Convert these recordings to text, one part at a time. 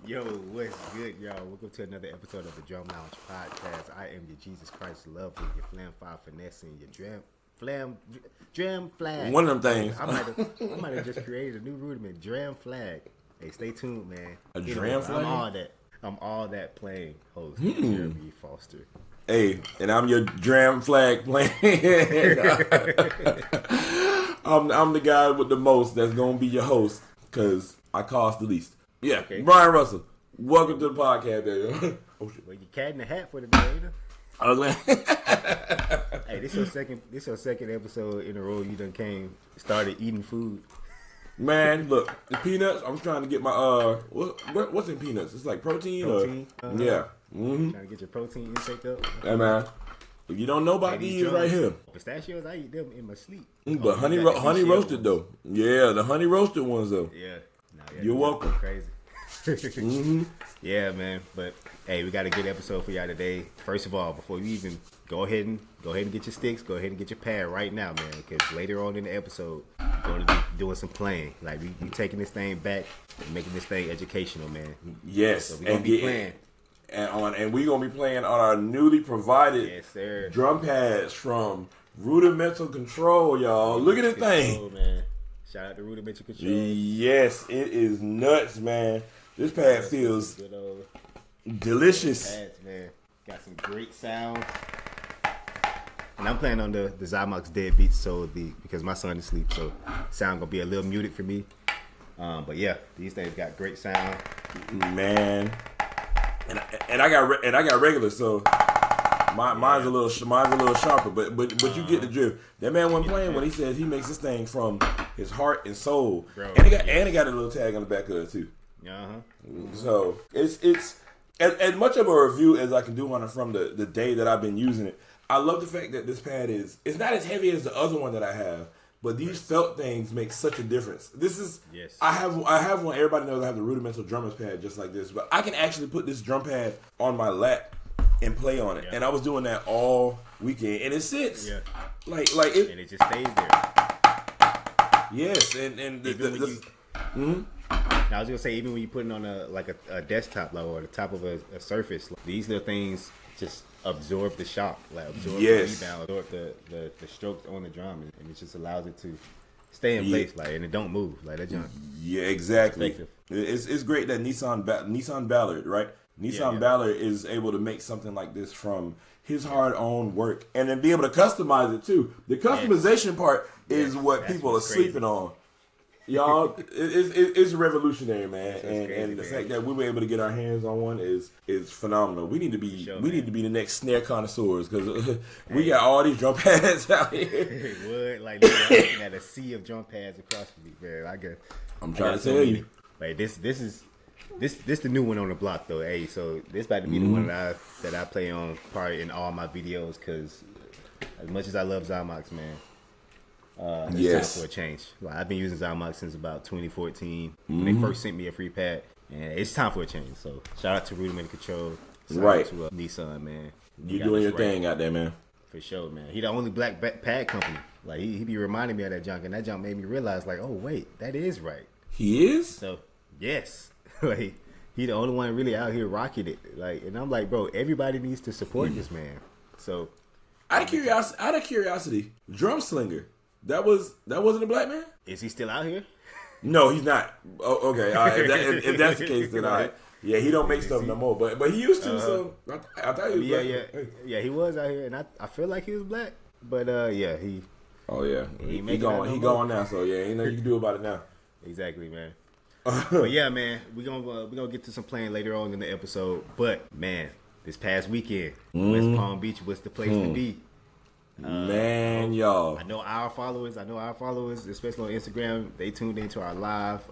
Yo, what's good, y'all? Welcome to another episode of the Drum Lounge Podcast. I am your Jesus Christ lovely, your flam fire finessing, your dram flag. One of them things. I might have just created a new rudiment, dram flag. Hey, stay tuned, man. A dram flag? I'm all that playing host, Jeremie Foster. Hey, and I'm your dram flag playing. I'm the guy with the most that's gonna be your host because I cost the least. Yeah, okay. Bryon Russell, welcome to the podcast, baby. Oh shit! Well, you cat in the hat for the day, Hey, this your second episode in a row. You done started eating food. Man, look, the peanuts. I'm trying to get my what's in peanuts? It's like protein. Yeah. Mm-hmm. Trying to get your protein intake up. Hey man, if you don't know about these right here, pistachios, I eat them in my sleep. But honey roasted though. Yeah, the honey roasted ones though. Yeah. You're welcome. Crazy. Mm-hmm. Yeah, man. But hey, we got a good episode for y'all today. First of all, before we even go ahead and get your sticks, go ahead and get your pad right now, man. Because later on in the episode, we're going to be doing some playing. Like we taking this thing back and making this thing educational, man. Yes, so we're gonna be playing. And we're gonna be playing on our newly provided drum pads from Rudimental Control, y'all. Look at this thing, man. Shout out to Rudimental Control. Yes, it is nuts, man. This pad feels delicious. Pads, man. Got some great sound. And I'm playing on the Zymox Dead Beats, because my son is asleep, so sound gonna be a little muted for me. But yeah, these things got great sound, man. And I got regular, so mine's a little sharper. But you get the drift. That man wasn't playing when he says he makes this thing from his heart and soul, bro, and it got a little tag on the back of it too. So it's as much of a review as I can do on it from the day that I've been using it. I love the fact that this pad it's not as heavy as the other one that I have, but these felt things make such a difference. This is I have one. Everybody knows I have the Rudimental Drummers pad just like this, but I can actually put this drum pad on my lap and play on it. Yeah. And I was doing that all weekend, and it sits like it, and it just stays there. Yes, Now, I was gonna say, even when you put it on a desktop level or the top of a surface, these little things just absorb the shock, absorb the rebound, absorb the strokes on the drum, and it just allows it to stay in place, and it don't move, that jump. Yeah, exactly. It's great that Nissan Ballard, right? Ballard is able to make something like this from his hard-earned work, and then be able to customize it too. The customization part is what people are sleeping on. Y'all, it's revolutionary, man, and the fact that we were able to get our hands on one is phenomenal. We need to be the next snare connoisseurs because we got all these drum pads out here. I'm looking at a sea of drum pads across the me, man. I'm trying to tell you, like this is the new one on the block though. Hey, so this about to be the one that I play on probably in all my videos because as much as I love Zymox, man. It's time for a change. I've been using Zymox since about 2014 when they first sent me a free pad, and it's time for a change. So shout out to Rudimental Control, shout out to Nissan, man. You doing your thing out there, man. For sure, man. He the only black pad company. He be reminding me of that junk, and that junk made me realize, oh wait, that is right. He is. So yes, he the only one really out here rocking it. And I'm like, bro, everybody needs to support this man. So out of curiosity, Drum Slinger. That wasn't a black man? Is he still out here? No, he's not. Oh, okay. All right. If that's the case, then all right. Yeah, he don't make stuff no more. But he used to, so I thought he was black. Yeah, he was out here, and I feel like he was black. But he. Oh yeah, he gone now. So yeah, ain't nothing you can do about it now. Exactly, man. But yeah, man, we gonna get to some playing later on in the episode. But man, this past weekend, West Palm Beach was the place to be. Man, y'all. I know our followers, especially on Instagram, they tuned into our live,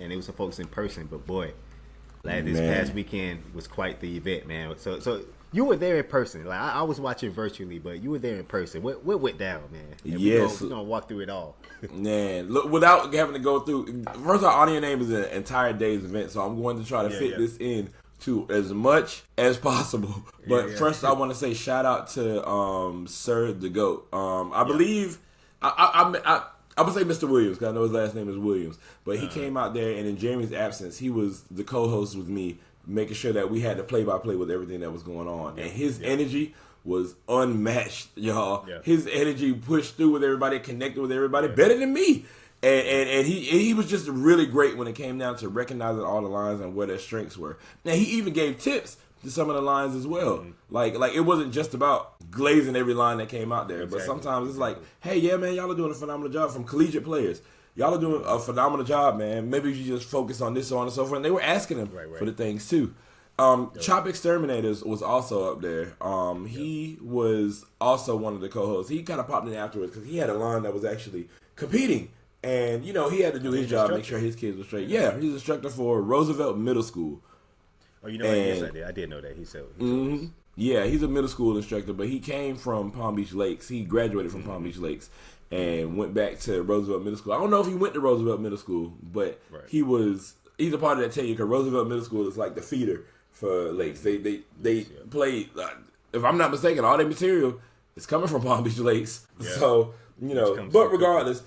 and it was some folks in person. But boy, this past weekend was quite the event, man. So you were there in person. I was watching virtually, but you were there in person. What went down, man? And yes, we're gonna walk through it all. Man, look, without having to go through. First of all, Audio Name is an entire day's event, so I'm going to try to fit this in to as much as possible. But first, I want to say shout out to Sir the Goat. I believe I I would say Mr. Williams, because I know his last name is Williams. But he came out there, and in Jeremie's absence, he was the co-host with me, making sure that we had the play-by-play with everything that was going on. And his energy was unmatched, y'all. Yeah. His energy pushed through with everybody, connected with everybody, better than me. And he was just really great when it came down to recognizing all the lines and where their strengths were. Now, he even gave tips to some of the lines as well. Like it wasn't just about glazing every line that came out there. Exactly. But sometimes it's like, hey, yeah, man, y'all are doing a phenomenal job from collegiate players. Y'all are doing a phenomenal job, man. Maybe you just focus on this, so on and so forth. And they were asking him for the things, too. Chop Exterminators was also up there. He was also one of the co-hosts. He kind of popped in afterwards because he had a line that was actually competing. And, you know, he had to do his job, make sure his kids were straight. Yeah, he's an instructor for Roosevelt Middle School. Oh, you know what? Yes, I did. I did know that. He said. Yeah, he's a middle school instructor, but he came from Palm Beach Lakes. He graduated from Palm Beach Lakes and went back to Roosevelt Middle School. I don't know if he went to Roosevelt Middle School, but he's a part of that team because Roosevelt Middle School is like the feeder for Lakes. They play, if I'm not mistaken, all their material is coming from Palm Beach Lakes. Yeah. So, you know, but regardless,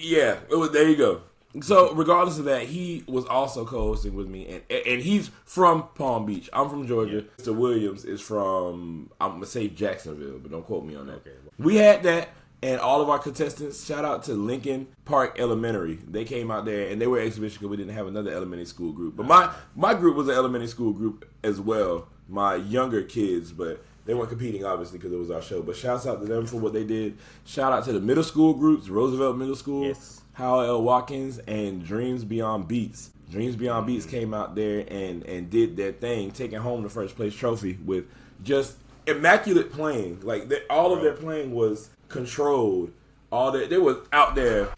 there you go. So, regardless of that, he was also co-hosting with me, and he's from Palm Beach. I'm from Georgia. Mr. Williams is from, I'm going to say Jacksonville, but don't quote me on that. Okay. We had that, and all of our contestants, shout out to Lincoln Park Elementary. They came out there, and they were exhibition because we didn't have another elementary school group. But my group was an elementary school group as well, my younger kids, but they weren't competing, obviously, because it was our show. But shouts out to them for what they did. Shout out to the middle school groups, Roosevelt Middle School, Howell L. Watkins, and Dreams Beyond Beats. Dreams Beyond Beats came out there and did their thing, taking home the first place trophy with just immaculate playing. Like, all of their playing was controlled. They was out there.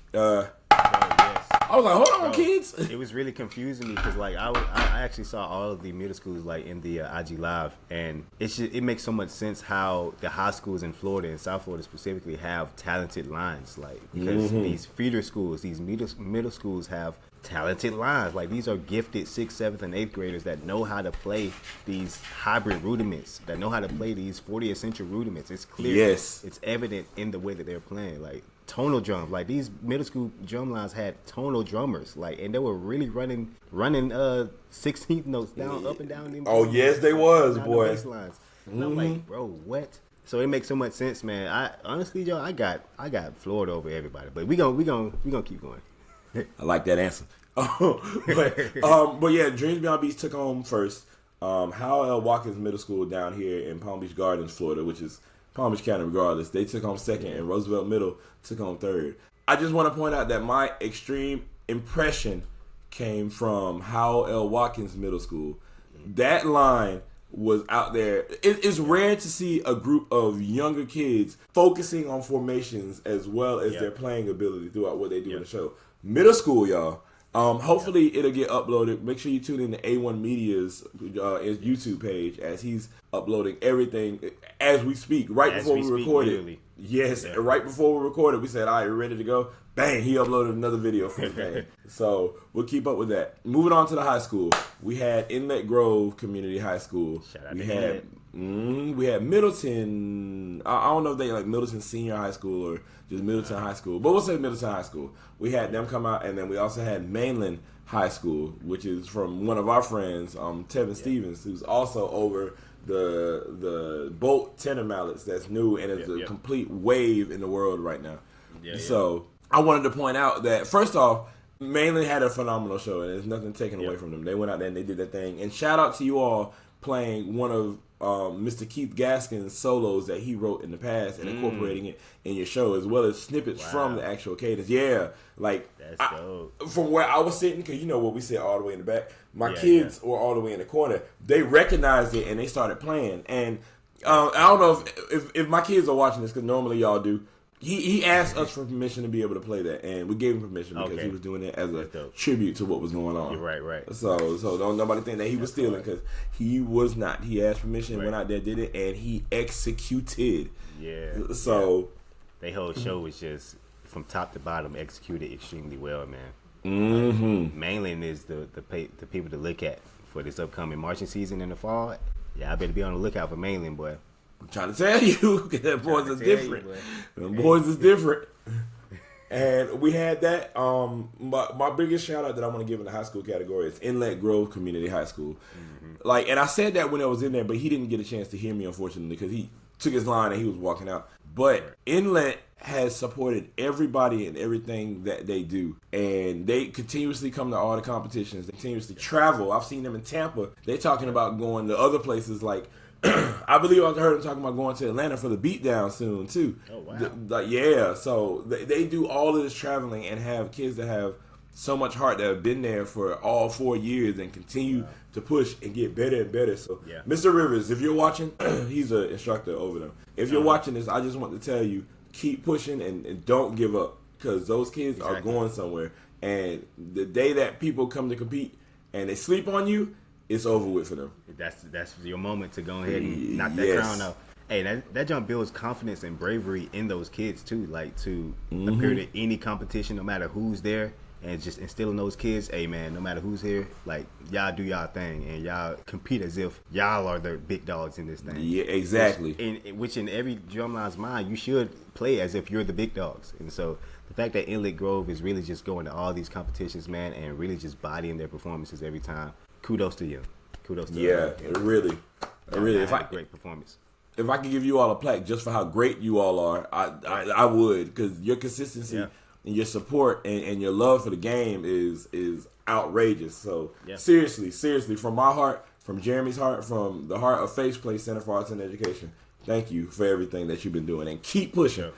I was like, hold on, kids. It was really confusing me because, like, I actually saw all of the middle schools, like, in the IG Live, and it makes so much sense how the high schools in Florida, and South Florida specifically, have talented lines, like, because these feeder schools, these middle schools have talented lines. Like, these are gifted 6th, 7th, and 8th graders that know how to play these hybrid rudiments, that know how to play these 40th century rudiments. It's clear. Yes. It's evident in the way that they're playing. Like, tonal drums. Like, these middle school drum lines had tonal drummers. Like, and they were really running 16th notes down, up and down. Oh, yes, they was, boy. The bass lines. And I'm like, bro, what? So it makes so much sense, man. I honestly, Joe, I got Florida over everybody. But we gonna keep going. I like that answer. But yeah, Dreams Beyond Beats took home first. Howell L. Watkins Middle School down here in Palm Beach Gardens, Florida, which is Palm Beach County regardless. They took home second, and Roosevelt Middle took home third. I just want to point out that my extreme impression came from Howell L. Watkins Middle School. That line was out there. It's rare to see a group of younger kids focusing on formations as well as their playing ability throughout what they do in the show. Middle school, y'all. Hopefully it'll get uploaded. Make sure you tune in to A1 Media's YouTube page as he's uploading everything as we speak. Right before we recorded. Yes, right before we recorded, we said, all right, we're ready to go. Bang, he uploaded another video for the game. So we'll keep up with that. Moving on to the high school. We had Inlet Grove Community High School. Shout out to Inlet. We had Middleton. I don't know if they like Middleton Senior High School or just Middleton High School, but we'll say Middleton High School. We had them come out, and then we also had Mainland High School, which is from one of our friends, Tevin Stevens, who's also over the Bolt tenor mallets that's new and is a complete wave in the world right now. So I wanted to point out that first off, Mainland had a phenomenal show, and there's nothing taken away from them. They went out there and they did their thing. And shout out to you all playing one of Mr. Keith Gaskin's solos that he wrote in the past and incorporating it in your show, as well as snippets from the actual cadence. Yeah, like that's dope. From where I was sitting, because you know what we sit all the way in the back. My kids were all the way in the corner. They recognized it and they started playing. And I don't know if my kids are watching this, because normally y'all do. He asked us for permission to be able to play that, and we gave him permission because he was doing it as a tribute to what was going on. You're right. So don't nobody think that he was stealing, because he was not. He asked permission, went out there, did it, and he executed. Yeah. So the whole show was just from top to bottom executed extremely well, man. Mainland is the people to look at for this upcoming marching season in the fall. Yeah, I better be on the lookout for Mainland, boy. I'm trying to tell you, that boys is different. Them boys is different. And we had that. My biggest shout out that I want to give in the high school category is Inlet Grove Community High School. And I said that when I was in there, but he didn't get a chance to hear me, unfortunately, because he took his line and he was walking out. But Inlet has supported everybody and everything that they do, and they continuously come to all the competitions. They continuously travel. I've seen them in Tampa. They're talking about going to other places like. I believe I heard them talking about going to Atlanta for the beatdown soon too. Oh wow! Yeah, so they do all of this traveling and have kids that have so much heart that have been there for all 4 years and continue to push and get better and better. So, Mr. Rivers, if you're watching, he's an instructor over them. If you're watching this, I just want to tell you, keep pushing and don't give up, because those kids are going somewhere. And the day that people come to compete and they sleep on you, it's over with for them. That's your moment to go ahead and knock that crown out. Hey, that jump builds confidence and bravery in those kids too. Like to appear to any competition, no matter who's there, and just instilling those kids, hey man, no matter who's here, like y'all do y'all thing and y'all compete as if y'all are the big dogs in this thing. Yeah, exactly. Which in every drumline's mind, you should play as if you're the big dogs. And so the fact that Inlet Grove is really just going to all these competitions, man, and really just bodying their performances every time. Kudos to you. Kudos to you. Really. If I great performance. If I could give you all a plaque just for how great you all are, I would, because your consistency and your support and your love for the game is outrageous. So seriously, from my heart, from Jeremie's heart, from the heart of Face Place Center for Arts and Education, thank you for everything that you've been doing, and keep pushing.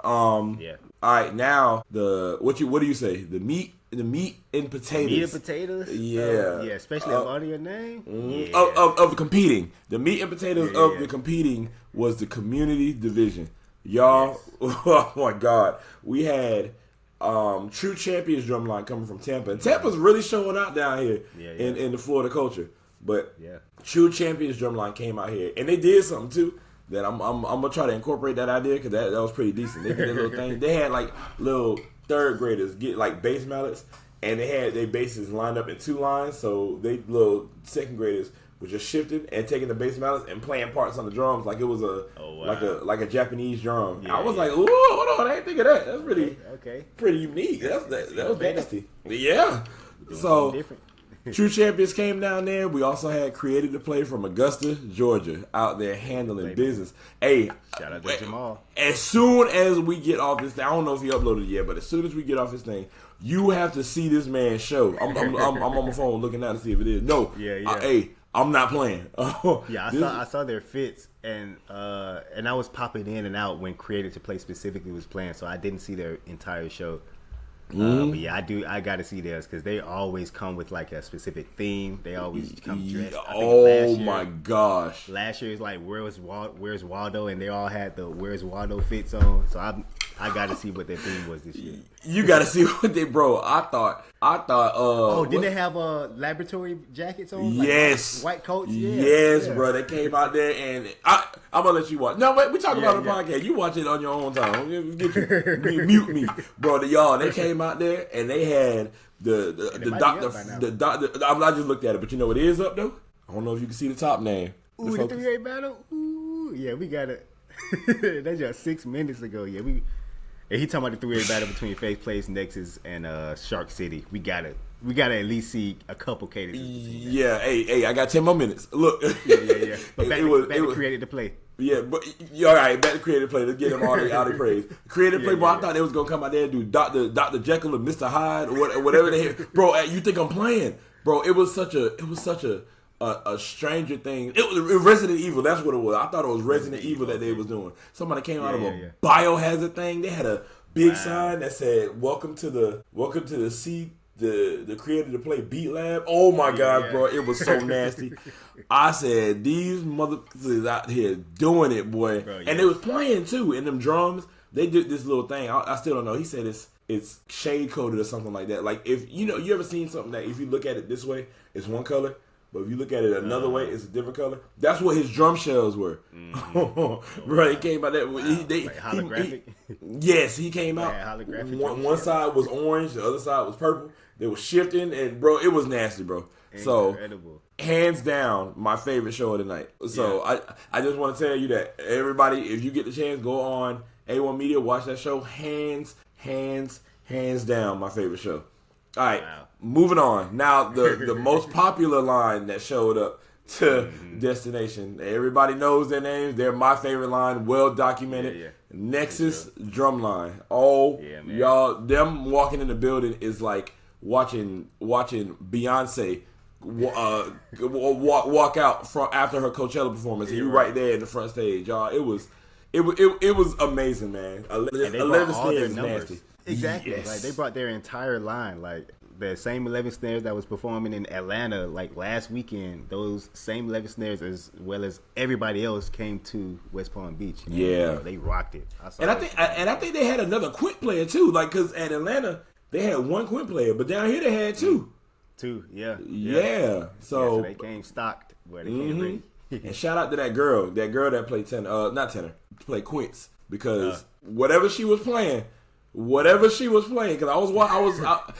All right, now what do you say? The meat and potatoes. Meat and potatoes? Yeah. Especially of your name. Of competing. The meat and potatoes of the competing was the Community Division. Y'all, oh my God. We had True Champions Drumline coming from Tampa. And Tampa's really showing out down here in the Florida culture. But True Champions Drumline came out here. And they did something too that I'm gonna try to incorporate that idea, because that was pretty decent. They did a little thing. They had like little third graders get like bass mallets, and they had their basses lined up in 2 lines, so they little second graders were just shifting and taking the bass mallets and playing parts on the drums like it was like a Japanese drum. I was like, ooh, hold on, I didn't think of that. That's really pretty unique. That was nasty. Yeah. So different. True Champions came down there. We also had Created to Play from Augusta, Georgia, out there handling business. Hey, shout out to Jamal. As soon as we get off this thing, I don't know if he uploaded it yet, but as soon as we get off this thing, you have to see this man's show. I'm on my phone looking out to see if it is. No. Hey, I'm not playing. I saw their fits, and I was popping in and out when Created to Play specifically was playing, so I didn't see their entire show. But I got to see theirs, because they always come with like a specific theme. They always come dressed. My gosh! Last year is like Where's Waldo, and they all had the Where's Waldo fits on. So I got to see what their theme was this year. You got to see what they, bro. I thought. Didn't they have laboratory jackets on? Yes. Like white coats. Bro. They came out there, and I'm gonna let you watch. No, wait. We talking about the podcast. You watch it on your own time. Mute me, bro. They came out there, and they had the doctor. I just looked at it, but you know what it is up though? I don't know if you can see the top name. Ooh, the 3-8 battle. Ooh, yeah, we got it. That's just 6 minutes ago. Yeah, and he talking about the 3-8 battle between Faith Place, Nexus, and Shark City. We gotta at least see a couple cadences. Yeah, hey, I got 10 more minutes. Look. Yeah. But back to Created to Play. Yeah, but all right, back to Created to Play. Let's get them all the praise. Created to Play, bro. I thought they was gonna come out there and do Dr. Jekyll and Mr. Hyde or whatever they had. Bro, you think I'm playing? Bro, it was such a stranger thing. It was Resident Evil. That's what it was. I thought it was Resident Evil that they was doing. Somebody came out of a biohazard thing. They had a big sign that said "Welcome to the Created to Play Beat Lab." Oh my gosh, bro, it was so nasty. I said, these motherfuckers out here doing it, boy. Bro, and they was playing too. In them drums, they did this little thing. I still don't know. He said it's shade coded or something like that. Like, if you ever seen something that if you look at it this way, it's one color, but if you look at it another way, it's a different color. That's what his drum shells were. Bro, he came out that. Like holographic? Yes, he came out. Holographic. One side was orange, the other side was purple. They were shifting, and bro, it was nasty, bro. Incredible. So, hands down, my favorite show of the night. So, I just want to tell you that everybody, if you get the chance, go on A1 Media, watch that show. Hands hands down, my favorite show. All right, Wow. moving on. Now, the most popular line that showed up to Destination. Everybody knows their names. They're my favorite line, well documented. Yeah. Nexus Drumline. Oh, Yeah, man. y'all, them walking in the building is like watching Beyonce walk out from after her Coachella performance. And you right there in the front stage, y'all. It was amazing, man. And they 11 brought all snares their is numbers. nasty. Exactly. Yes. Like they brought their entire line. Like the same 11 snares that was performing in Atlanta like last weekend. Those same 11 snares, as well as everybody else, came to West Palm Beach. And, Yeah. they rocked it. And I think they had another quint player too. Like, cause at Atlanta they had one quint player, but down here they had two. Yeah. Yeah. So they came stocked where they came ready. and shout out to that girl that played tenor, not tenor, played quints, because whatever she was playing, because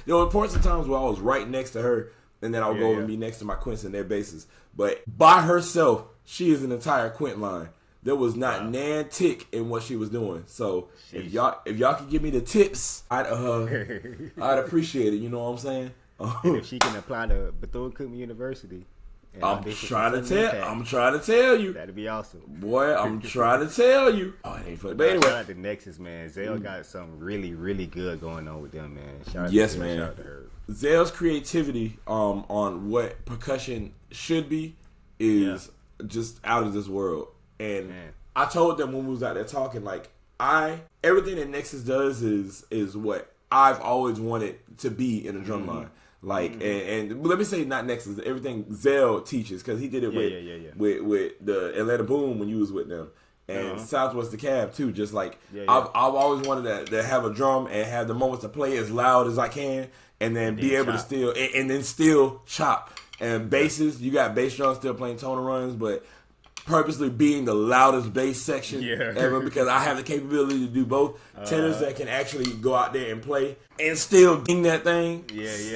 there were points of times where I was right next to her, and then I would go over and be next to my quints and their basses. But by herself, she is an entire quint line. There was not nan tick in what she was doing. So if y'all could give me the tips, I'd appreciate it. You know what I'm saying? And if she can apply to Bethune-Cookman University, and I'm audition trying for to Southern tell. Impact, I'm trying to tell you, that'd be awesome. boy. I'm trying to tell you. Oh, it ain't funny. But Shout anyway, out to Nexus, man. Zell got something really, really good going on with them, man. Shout out Yes, to Zell, man. Shout out to her. Zell's creativity on what percussion should be is just out of this world. And I told them when we was out there talking, like, everything that Nexus does is what I've always wanted to be in a drum line. Like, and let me say not Nexus, everything Zell teaches, because he did it with the Atlanta Boom when you was with them. And Southwest DeKalb too, just like I've always wanted to have a drum and have the moments to play as loud as I can, and then be able to still and then still chop. And basses, you got bass drums still playing tonal runs, but purposely being the loudest bass section ever, because I have the capability to do both. Tenors that can actually go out there and play and still ding that thing.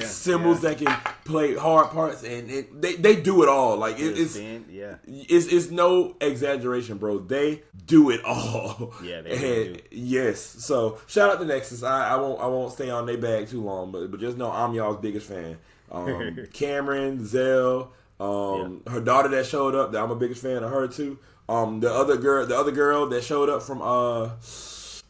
Cymbals that can play hard parts, and they do it all. Like it's no exaggeration, bro. They do it all. Yeah, they really do. Yes. So shout out to Nexus. I won't stay on their bag too long, but just know I'm y'all's biggest fan. Cameron, Zell. Her daughter that showed up, that I'm a biggest fan of her too. The other girl that showed up from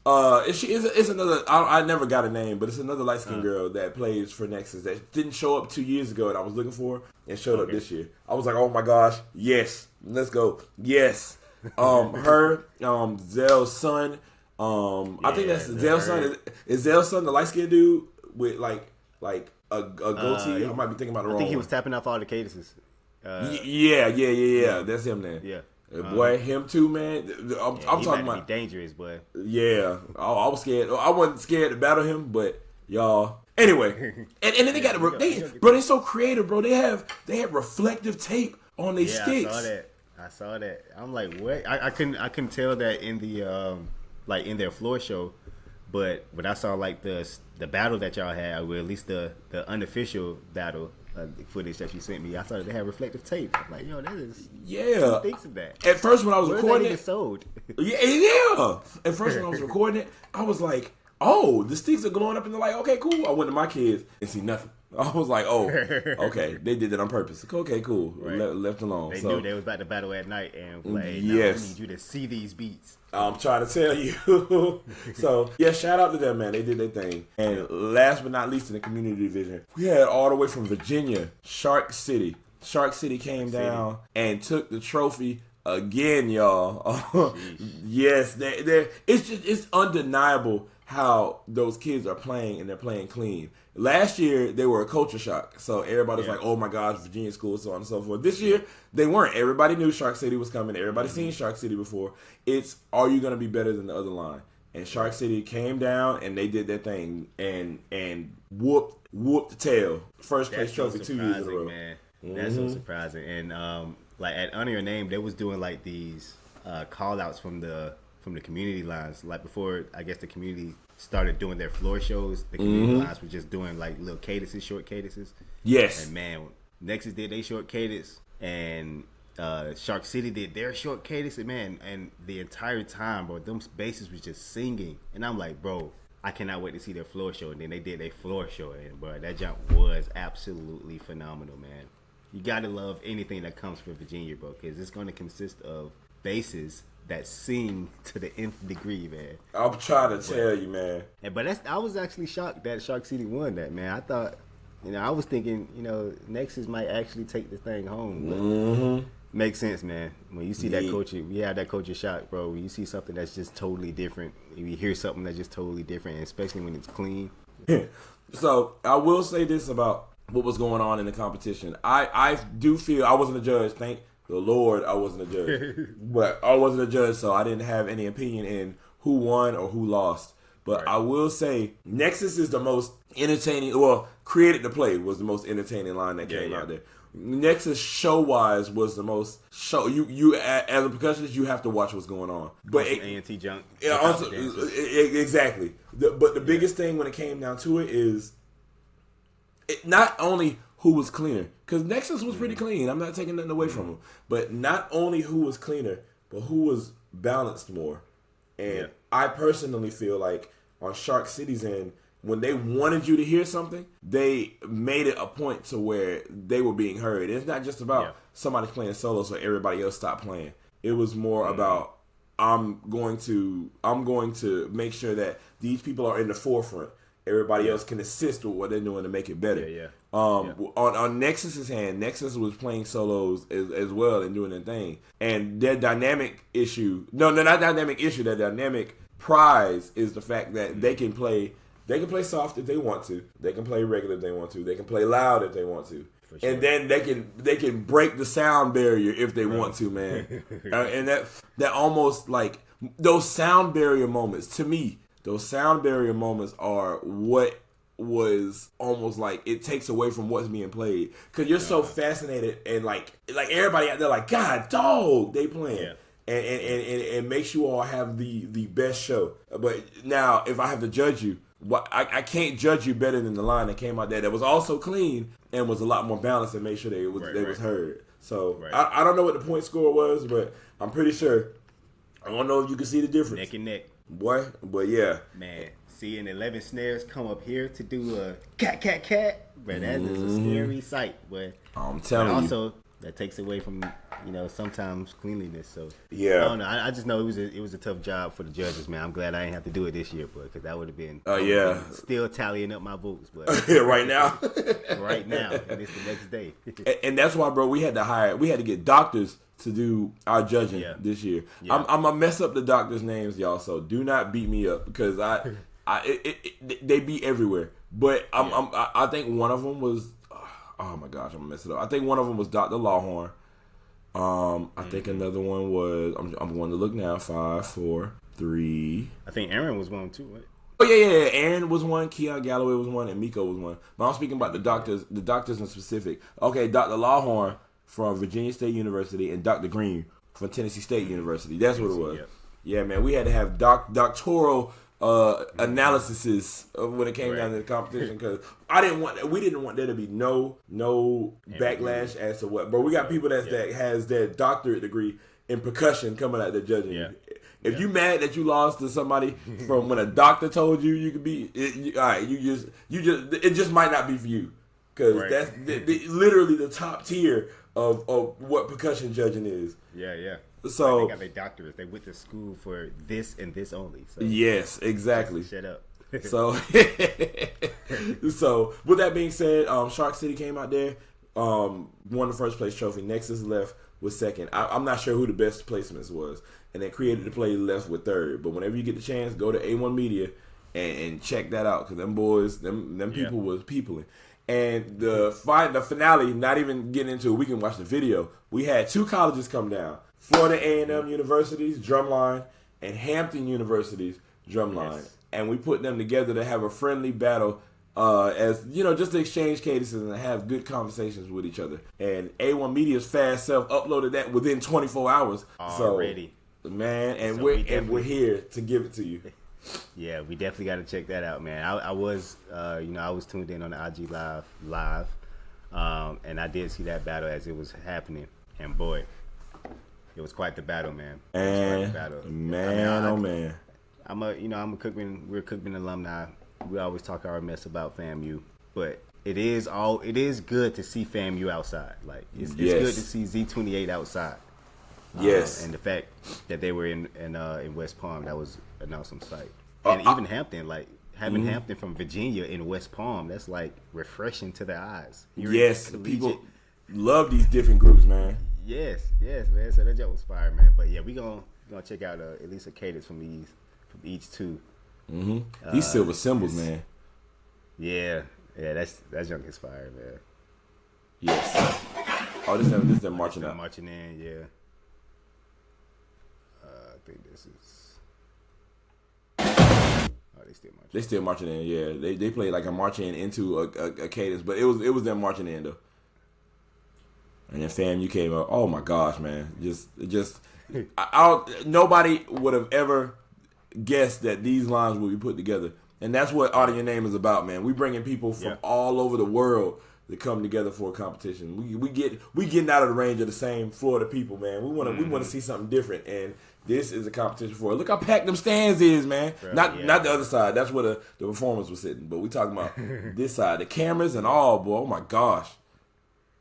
it's another. I never got a name, but it's another light skinned girl that plays for Nexus that didn't show up 2 years ago, and I was looking for her, and showed up this year. I was like, oh my gosh, yes, let's go, yes. Her, Zell's son. I think that's Zell's son. Is Zell's son the light skinned dude with like a goatee? I might be thinking about the wrong. I think he one. was tapping off all the cadences. Yeah. That's him then. Yeah. Boy, him too, man. I'm talking about dangerous, boy. Yeah, I was scared. I wasn't scared to battle him, but y'all. Anyway, and then they got they're so creative, bro. They have reflective tape on their sticks. I saw that. I'm like, what? I couldn't tell that in the like in their floor show, but when I saw like the battle that y'all had, or at least the unofficial battle. Footage that you sent me, I saw that they had reflective tape. I'm like, yo, that is who thinks of that? At first, when I was recording it, sold. yeah. At first, when I was recording it, I was like, oh, the sticks are glowing up in the light. Okay, cool. I went to my kids and see nothing. I was like, oh, okay, they did that on purpose. Okay, cool. Right. Left alone. They knew they was about to battle at night, and like, hey, yes, I need you to see these beats. I'm trying to tell you. So, yeah, shout out to them, man. They did their thing. And last but not least, in the community division, we had all the way from Virginia, Shark City. Shark City came down and took the trophy again, y'all. Yes, it's undeniable how those kids are playing, and they're playing clean. Last year, they were a culture shock. So everybody was like, oh my gosh, Virginia school, so on and so forth. This year, they weren't. Everybody knew Shark City was coming. Everybody seen Shark City before. It's, are you going to be better than the other line? And Shark City came down, and they did their thing, and whooped the tail. First place trophy 2 years in a row. Man. That's so surprising. And like at Honor Your Name, they was doing like these call outs from the community lines. Like before, I guess the community started doing their floor shows, the community lines were just doing like little cadences, short cadences. Yes. And man, Nexus did their short cadence, and Shark City did their short cadence, and man, and the entire time, bro, them basses was just singing, and I'm like, bro, I cannot wait to see their floor show. And then they did their floor show, and bro, that jump was absolutely phenomenal, man. You gotta love anything that comes from Virginia, bro, because it's gonna consist of basses that sing to the nth degree, man. I'm trying to tell you, man. But I was actually shocked that Shark City won that, man. I thought, I was thinking, Nexus might actually take the thing home. But makes sense, man. When you see that culture, we had that culture shock, bro. When you see something that's just totally different, you hear something that's just totally different, and especially when it's clean. So I will say this about what was going on in the competition. I do feel I wasn't a judge. Thank the Lord I wasn't a judge. But I wasn't a judge, so I didn't have any opinion in who won or who lost. But I will say Nexus is the most entertaining. Well, Created to Play was the most entertaining line that came out there. Nexus show-wise was the most show. You as a percussionist, you have to watch what's going on. But A&T junk. Yeah, also, exactly. But the biggest thing when it came down to it is not only who was cleaner, because Nexus was pretty clean. I'm not taking nothing away from him. But not only who was cleaner, but who was balanced more. And I personally feel like on Shark City's end, when they wanted you to hear something, they made it a point to where they were being heard. It's not just about somebody playing solo so everybody else stopped playing. It was more about I'm going to make sure that these people are in the forefront. Everybody else can assist with what they're doing to make it better. On Nexus's hand, Nexus was playing solos as well and doing their thing. And their dynamic issue, their dynamic prize is the fact that they can play soft if they want to. They can play regular if they want to. They can play loud if they want to. Sure. And then they can break the sound barrier if they want to, man. And that almost like those sound barrier moments, to me, those sound barrier moments are what was almost like it takes away from what's being played. Because you're so fascinated and like everybody out there like, God, dog, they playing. Yeah. And it makes you all have the best show. But now, if I have to judge you, I can't judge you better than the line that came out there that was also clean and was a lot more balanced and made sure that it was heard. So I don't know what the point score was, but I'm pretty sure. I don't know if you can see the difference. Neck and neck. Boy, but yeah. Man, seeing 11 snares come up here to do a cat, but that is a scary sight. But I'm telling you. Also, that takes away from, sometimes cleanliness. So yeah, I don't know. I just know it was a tough job for the judges, man. I'm glad I didn't have to do it this year, but because that would have been still tallying up my votes, but right now, and it's the next day. And that's why, bro, we had to get doctors to do our judging this year. Yeah. I'm gonna mess up the doctors' names, y'all. So do not beat me up because they be everywhere. But I think one of them was. Oh my gosh, I'm gonna mess it up. I think one of them was Dr. Lawhorn. I think another one was. I'm going to look now. 5, 4, 3. I think Aaron was one too, right? Oh yeah. Aaron was one. Keon Galloway was one, and Miko was one. But I'm speaking about the doctors in specific. Okay, Dr. Lawhorn from Virginia State University and Dr. Green from Tennessee State University. That's what it was. Yep. Yeah, man. We had to have doctoral analysis of when it came down to the competition because we didn't want there to be no backlash as to what. But we got people that has their doctorate degree in percussion coming out there judging. Yeah. If you mad that you lost to somebody from when a doctor told you could be, all right, it just might not be for you because that's literally the top tier of what percussion judging is. Yeah. So they got their doctorates. They went to school for this and this only. So yes, exactly. Shut up. So with that being said, Shark City came out there, won the first place trophy. Nexus left with second. I'm not sure who the best placements was, and then Created to Play left with third. But whenever you get the chance, go to A1 Media and check that out because them boys, them people was peopling. And the finale, not even getting into it, we can watch the video. We had 2 colleges come down. Florida A&M University's Drumline and Hampton University's Drumline. Yes. And we put them together to have a friendly battle as, just to exchange cadences and have good conversations with each other. And A1 Media's fast self uploaded that within 24 hours. Already. So, man, and we're here to give it to you. Yeah, we definitely got to check that out, man. I was tuned in on the IG live, and I did see that battle as it was happening. And boy, it was quite the battle, man. Man. I'm a Cookman. We're a Cookman alumni. We always talk our mess about FAMU, but it is good to see FAMU outside. Like it's good to see Z28 outside. Yes, and the fact that they were in West Palm, that was an awesome sight. And even Hampton, like having Hampton from Virginia in West Palm, that's like refreshing to the eyes. Yes, people love these different groups, man. Yes, man. So that joke was fire, man. But yeah, we gonna check out at least a cadence from each two. Mm-hmm. These silver cymbals, man. Yeah, that's junk is fire, man. Yes. Oh, this is them marching out. Marching in, yeah. I think this is. Oh, they still marching in, yeah. They played like a march in into a cadence, but it was them marching in though. And then FAMU came up. Oh my gosh, man! Just nobody would have ever guessed that these lines would be put together, and that's what Out of Your Name is about, man. We bringing people from all over the world to come together for a competition. We getting out of the range of the same Florida people, man. We want to see something different, and this is a competition for it. Look how packed them stands is, man. Not the other side. That's where the performers were sitting, but we talking about this side, the cameras and all, boy. Oh my gosh.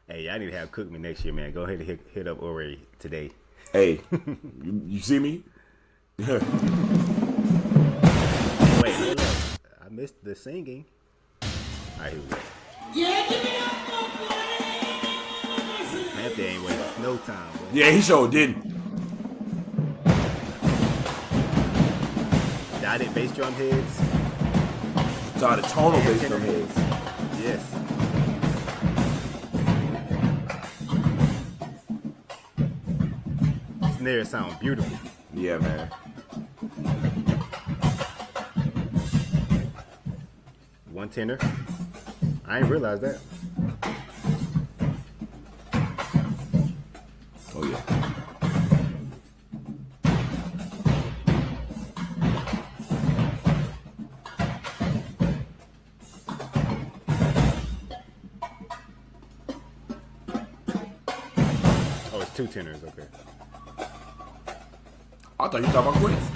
Hey, I need to have Cookman next year, man. Go ahead and hit up Ori today. Hey, you see me? Wait, hold up. I missed the singing. All right, here we go. Yeah, give me up, Hampton ain't waiting no time, bro. Yeah, he sure didn't. Dotted bass drum heads. Dotted tonal bass drum heads. Yes. Snare sound beautiful. Yeah, man. One tenor. I ain't realized that. Oh yeah. Oh, it's two tenors. Okay. I thought you were talking about quits.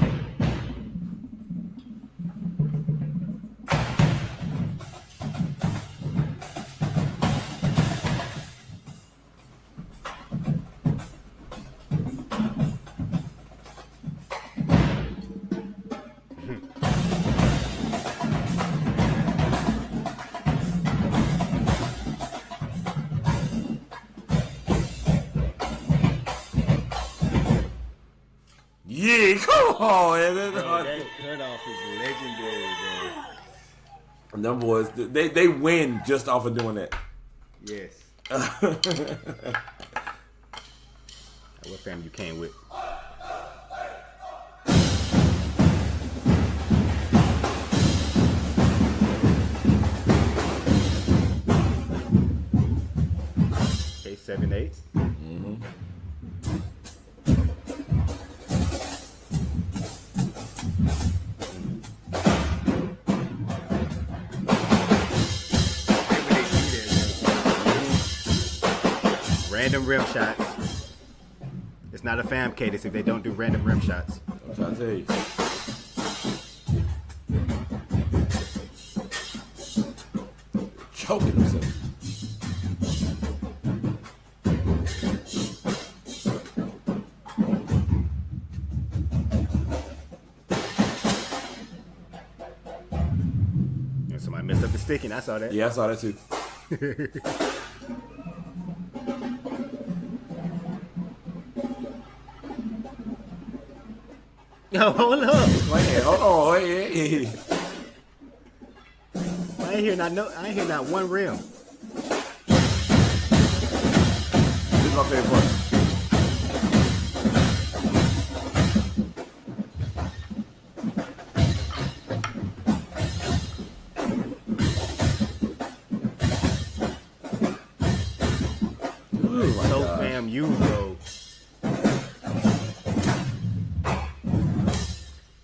Yeah, come on, man. That cutoff is legendary, bro. Them boys, they win just off of doing that. Yes. What family you came with? Okay, 7/8. Mm-hmm. Random rim shots. It's not a fam cadence if they don't do random rim shots. I'm trying to tell you. Choking himself. And somebody messed up the sticking. I saw that. Yeah, I saw that too. Yo, hold up. Man, hold on. Hey. I ain't hear not one rim. This is my favorite part. So fam, you bro.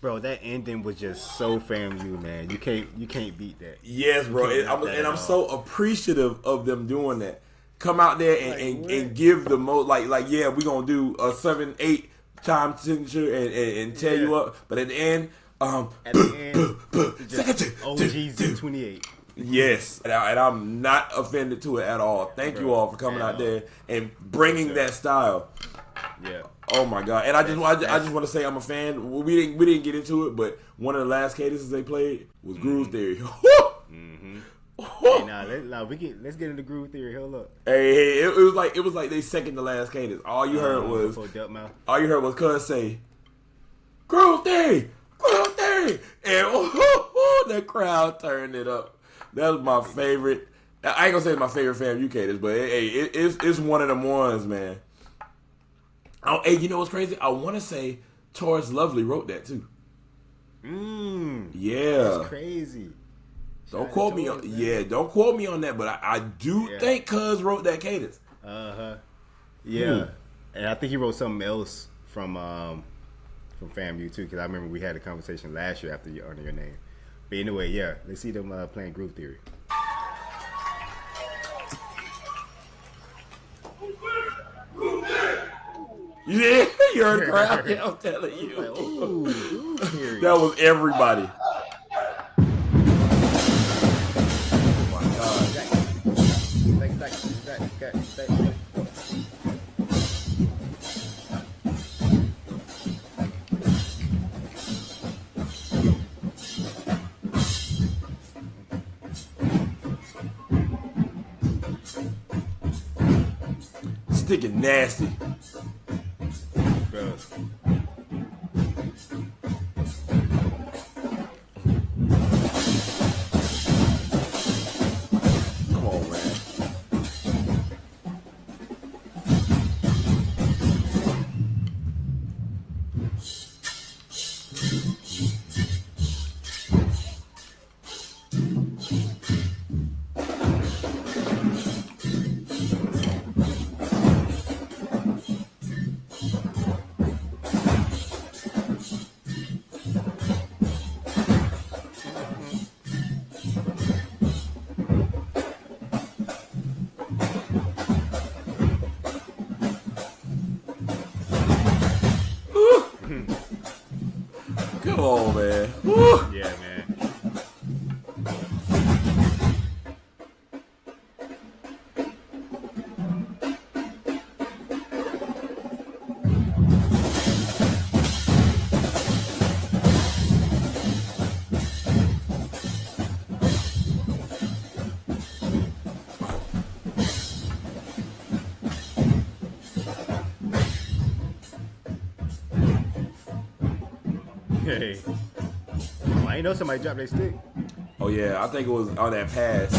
Bro, that ending was just so FAMU, man. You can't beat that. Yes, bro. I'm so appreciative of them doing that. Come out there and give the most yeah, we're gonna do a 7/8 time signature and tear you up. But at the end, At the end, just OG's 28. Yes, and I'm not offended to it at all. Thank you all for coming out there and bringing that style. Yeah. Oh my God! And I just want to say I'm a fan. We didn't get into it, but one of the last cadences they played was Groove Theory. Hey, let's get into Groove Theory. Hold up. Hey, it was like they second to last cadence. All you heard was Cuz say, "Groove Theory, Groove Theory," and that crowd turned it up. That was my favorite. I ain't gonna say it's my favorite FAMU cadence, but hey, it's one of them ones, man. Oh, hey, you know what's crazy? I want to say Taurus Lovely wrote that too. Yeah, that's crazy. Don't quote me on don't quote me on that, but I do think Cuz wrote that cadence. Yeah, and I think he wrote something else from FAMU too, because I remember we had a conversation last year after you earned your name. But anyway, yeah, let's see them playing Groove Theory. Yeah, you heard the crowd. Yeah, I'm telling you. That was everybody. Oh my God. Sticking nasty. Bro. Come on, man. Come on, man. Woo. Yeah, man. Hey. I ain't know somebody dropped their stick. Oh yeah, I think it was on that pass.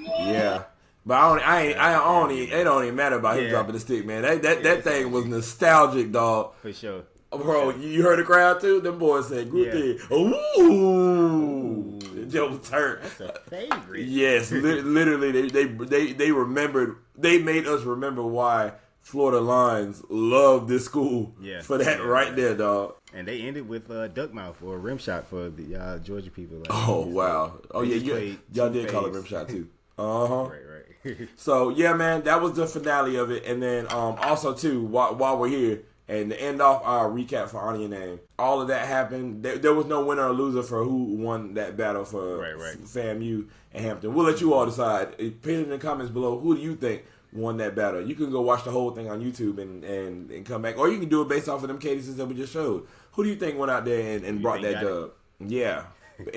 Yeah, but it don't even matter about him dropping the stick, man. That thing was nostalgic, dog. For sure. Bro, you heard the crowd too? Them boys said, "Good thing." Ooh, Joe was turned. That's a favorite. Yes, literally, they remembered. They made us remember why Florida Lines love this school for that right there, dog. And they ended with duck mouth or rim shot for the Georgia people. Like, oh wow! Oh yeah, y'all did call it rim shot too. Right. So yeah, man, that was the finale of it. And then also too, while we're here, and to end off our recap for Honor Your Name, all of that happened. There was no winner or loser for who won that battle for FAMU and Hampton. We'll let you all decide. Put it in the comments below. Who do you think won that battle? You can go watch the whole thing on YouTube and come back, or you can do it based off of them cadences that we just showed. Who do you think went out there and brought that dub? Yeah,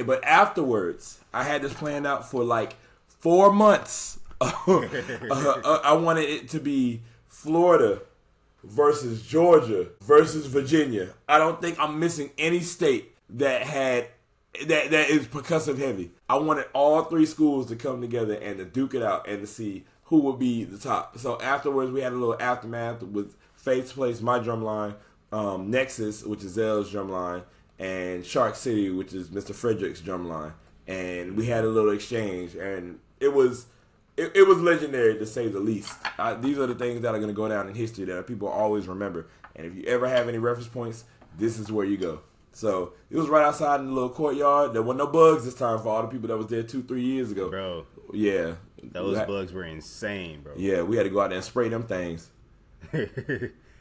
but afterwards, I had this planned out for like 4 months. I wanted it to be Florida versus Georgia versus Virginia. I don't think I'm missing any state that is percussive heavy. I wanted all three schools to come together and to duke it out and to see who would be the top. So afterwards, we had a little aftermath with Faith's Place, my drum line, Nexus, which is Zell's drum line, and Shark City, which is Mr. Frederick's drum line. And we had a little exchange, and it was legendary to say the least. These are the things that are going to go down in history that people always remember. And if you ever have any reference points, this is where you go. So it was right outside in the little courtyard. There were no bugs this time for all the people that was there 2-3 years ago. Bro. Yeah. Those bugs were insane, bro. Yeah, we had to go out there and spray them things.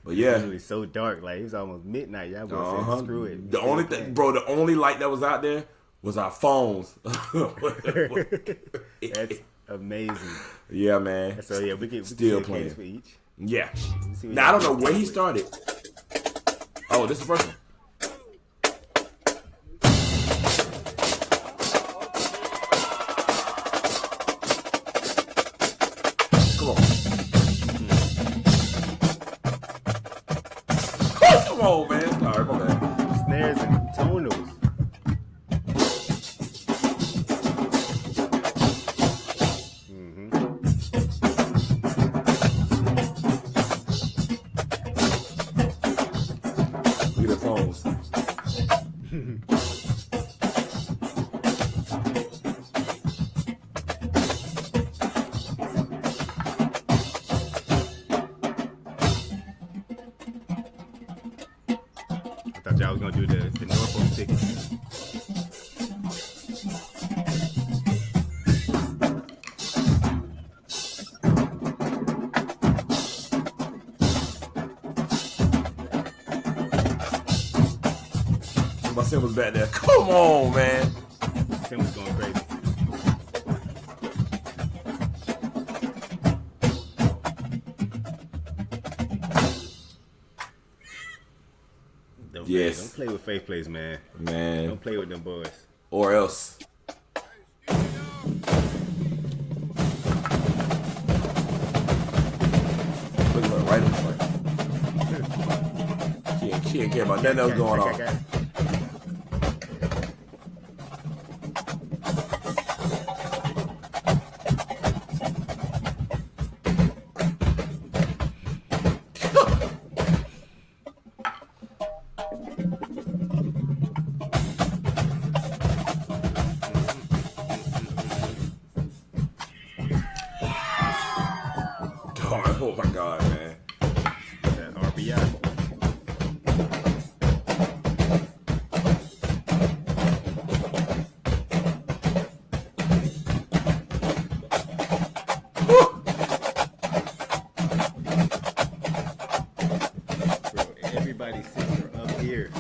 But yeah, it was so dark. Like it was almost midnight. Y'all boys said, screw it. The only thing, bro, the only light that was out there was our phones. That's amazing. Yeah, man. So yeah, we can still get playing for each. Yeah. Now I don't know where he started. Oh, this is the first one. Come on, man. Sorry, my bad. Snares and tonals. Look at the phones. I thought y'all was gonna do the Norfolk ticket. My son was back there. Come on, man. Tim was going crazy. Yes. Don't play with Faith Plays, man. Man. Don't play with them boys. Or else. Look at her right in front. She ain't care about nothing else going on. Oh my God, man. That RBI. Bro, everybody's sitting up here.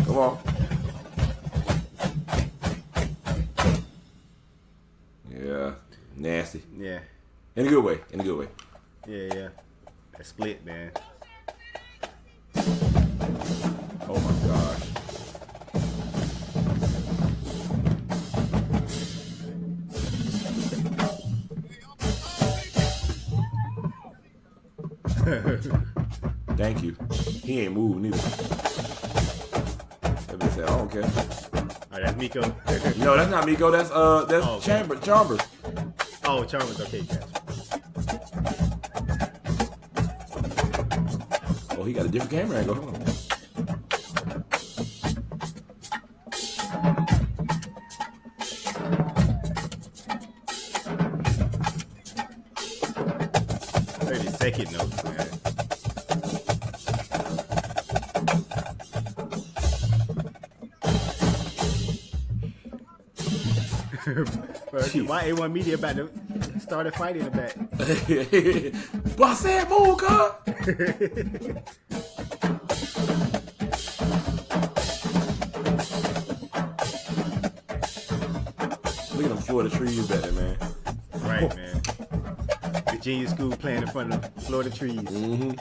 Come on. Yeah. Nasty. Yeah. In a good way. In a good way. Yeah. That split, man. Oh my gosh. Thank you. He ain't moved neither. That bitch said, I don't care. Oh, that's Miko. No, that's not Miko. That's okay. Chambers. Oh, Chalmers. Okay, gotcha. Oh, he got a different camera angle. Hold on. Second notes, man. Why A1 Media about to start a fight in the back? But I said move, cuz. Look at them Florida trees back there, man. Right, man. Virginia school playing in front of Florida trees. Mm-hmm.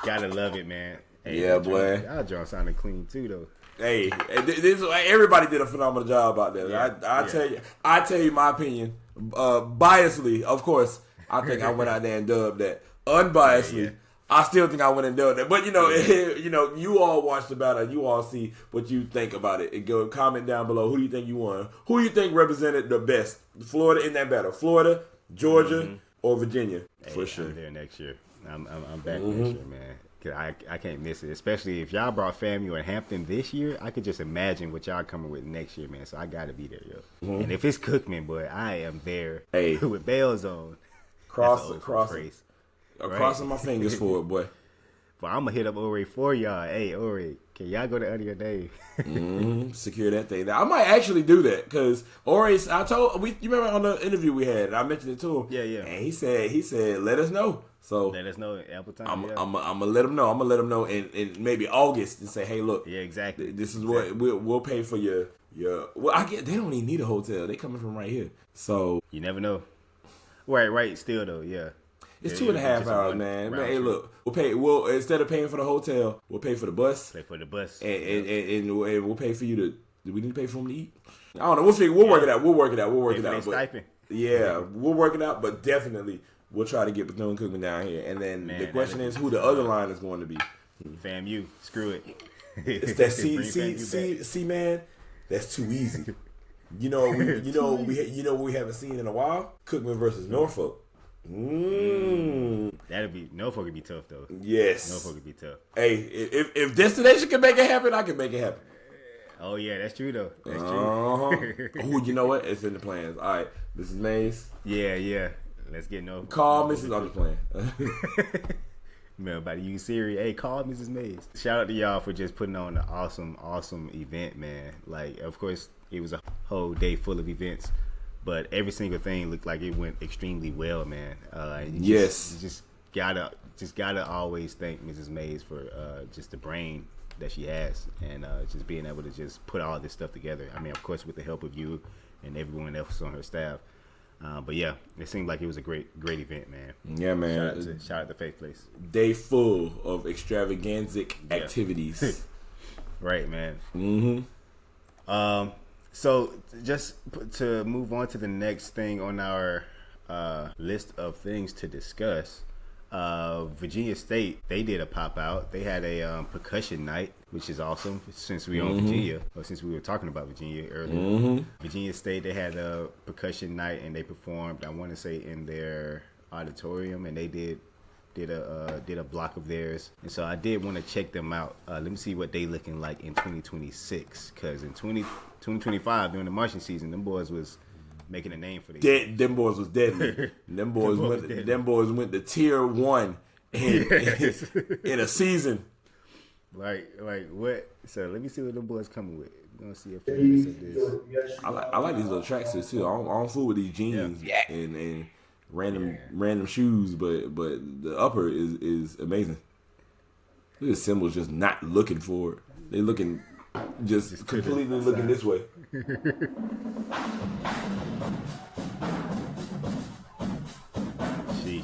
Gotta love it, man. Hey, Yeah, boy. Y'all drawing sounded clean too, though. Hey, this everybody did a phenomenal job out there. Yeah, I tell you my opinion. Biasly, of course, I think I went out there and dubbed that. Unbiasedly, Yeah. I still think I went and dubbed that. But you know, you all watch the battle. You all see what you think about it. And go comment down below. Who do you think you won? Who do you think represented the best? Florida in that battle. Florida, Georgia, or Virginia? Hey, for sure. I'm there next year. I'm back next year, man. Cause I can't miss it. Especially if y'all brought FAMU in Hampton this year, I could just imagine what y'all coming with next year, man. So I gotta be there, yo. And if it's Cookman, boy, I am there. Hey. With bells on. phrase. Crossing my fingers for it, boy. But I'm gonna hit up Ore for y'all. Hey, Ore, can y'all go to Under Day? Secure that thing. I might actually do that because Ore. You remember on the interview we had? I mentioned it to him. Yeah. And he said, let us know. So Let us know ample time. I'm gonna let him know. I'm gonna let him know in maybe August and say, hey, look. Yeah, exactly. This is what we'll pay for your. Well, I get they don't even need a hotel. They coming from right here. So you never know. Right. Still though, yeah. It's 2.5 hours, man. But hey, look, we'll instead of paying for the hotel, we'll pay for the bus. Pay for the bus. And we'll pay for you to. Do we need to pay for them to eat? I don't know. We'll work it out. We'll work it out. Stipend. Yeah, we'll work it out. But definitely, we'll try to get Bethune-Cookman down here. And then the question is, who the other line is going to be? FAMU. Screw it. It's that see, man. That's too easy. You know we haven't seen in a while. Cookman versus Norfolk. Norfolk would be tough though. Yes, Norfolk would be tough. Hey, if Destination can make it happen, I can make it happen. Oh yeah, that's true though. That's true. Oh, you know what? It's in the plans. All right, Mrs. Mays. Yeah. Let's get Norfolk. Call Mrs. I'm just playing. Man, about to use Siri. Hey, call Mrs. Mays. Shout out to y'all for just putting on an awesome event, man. Like, of course, it was a whole day full of events. But every single thing looked like it went extremely well, man. You just gotta always thank Mrs. Mays for just the brain that she has and just being able to just put all this stuff together. I mean, of course, with the help of you and everyone else on her staff. But yeah, it seemed like it was a great event, man. Yeah, man. Shout out to Faith Place. Day full of extravaganzic activities. Right, man. So just to move on to the next thing on our list of things to discuss, Virginia State, they did a pop out. They had a percussion night, which is awesome since we on Virginia, or since we were talking about Virginia earlier. Virginia State, they had a percussion night and they performed, I want to say, in their auditorium, and they did a block of theirs. And so I did want to check them out. Let me see what they looking like in 2026, because in 2025 during the marching season, them boys was making a name for themselves. Them boys was deadly. Them boys went to tier 1 in a season. Like what? So let me see what them boys coming with. We're gonna see a few minutes of this. I like these little tracksuits too. I don't fool with these jeans and random shoes, but the upper is amazing. Look at the symbols just not looking forward. They looking just completely looking this way. Sheesh.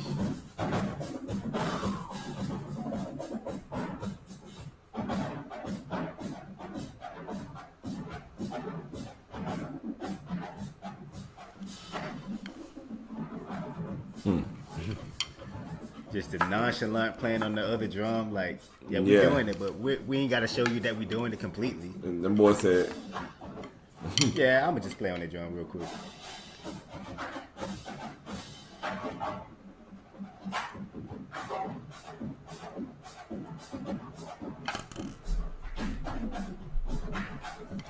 Just the nonchalant playing on the other drum, like, we're doing it, but we ain't got to show you that we're doing it completely. And them boys said, yeah, I'm going to just play on the drum real quick.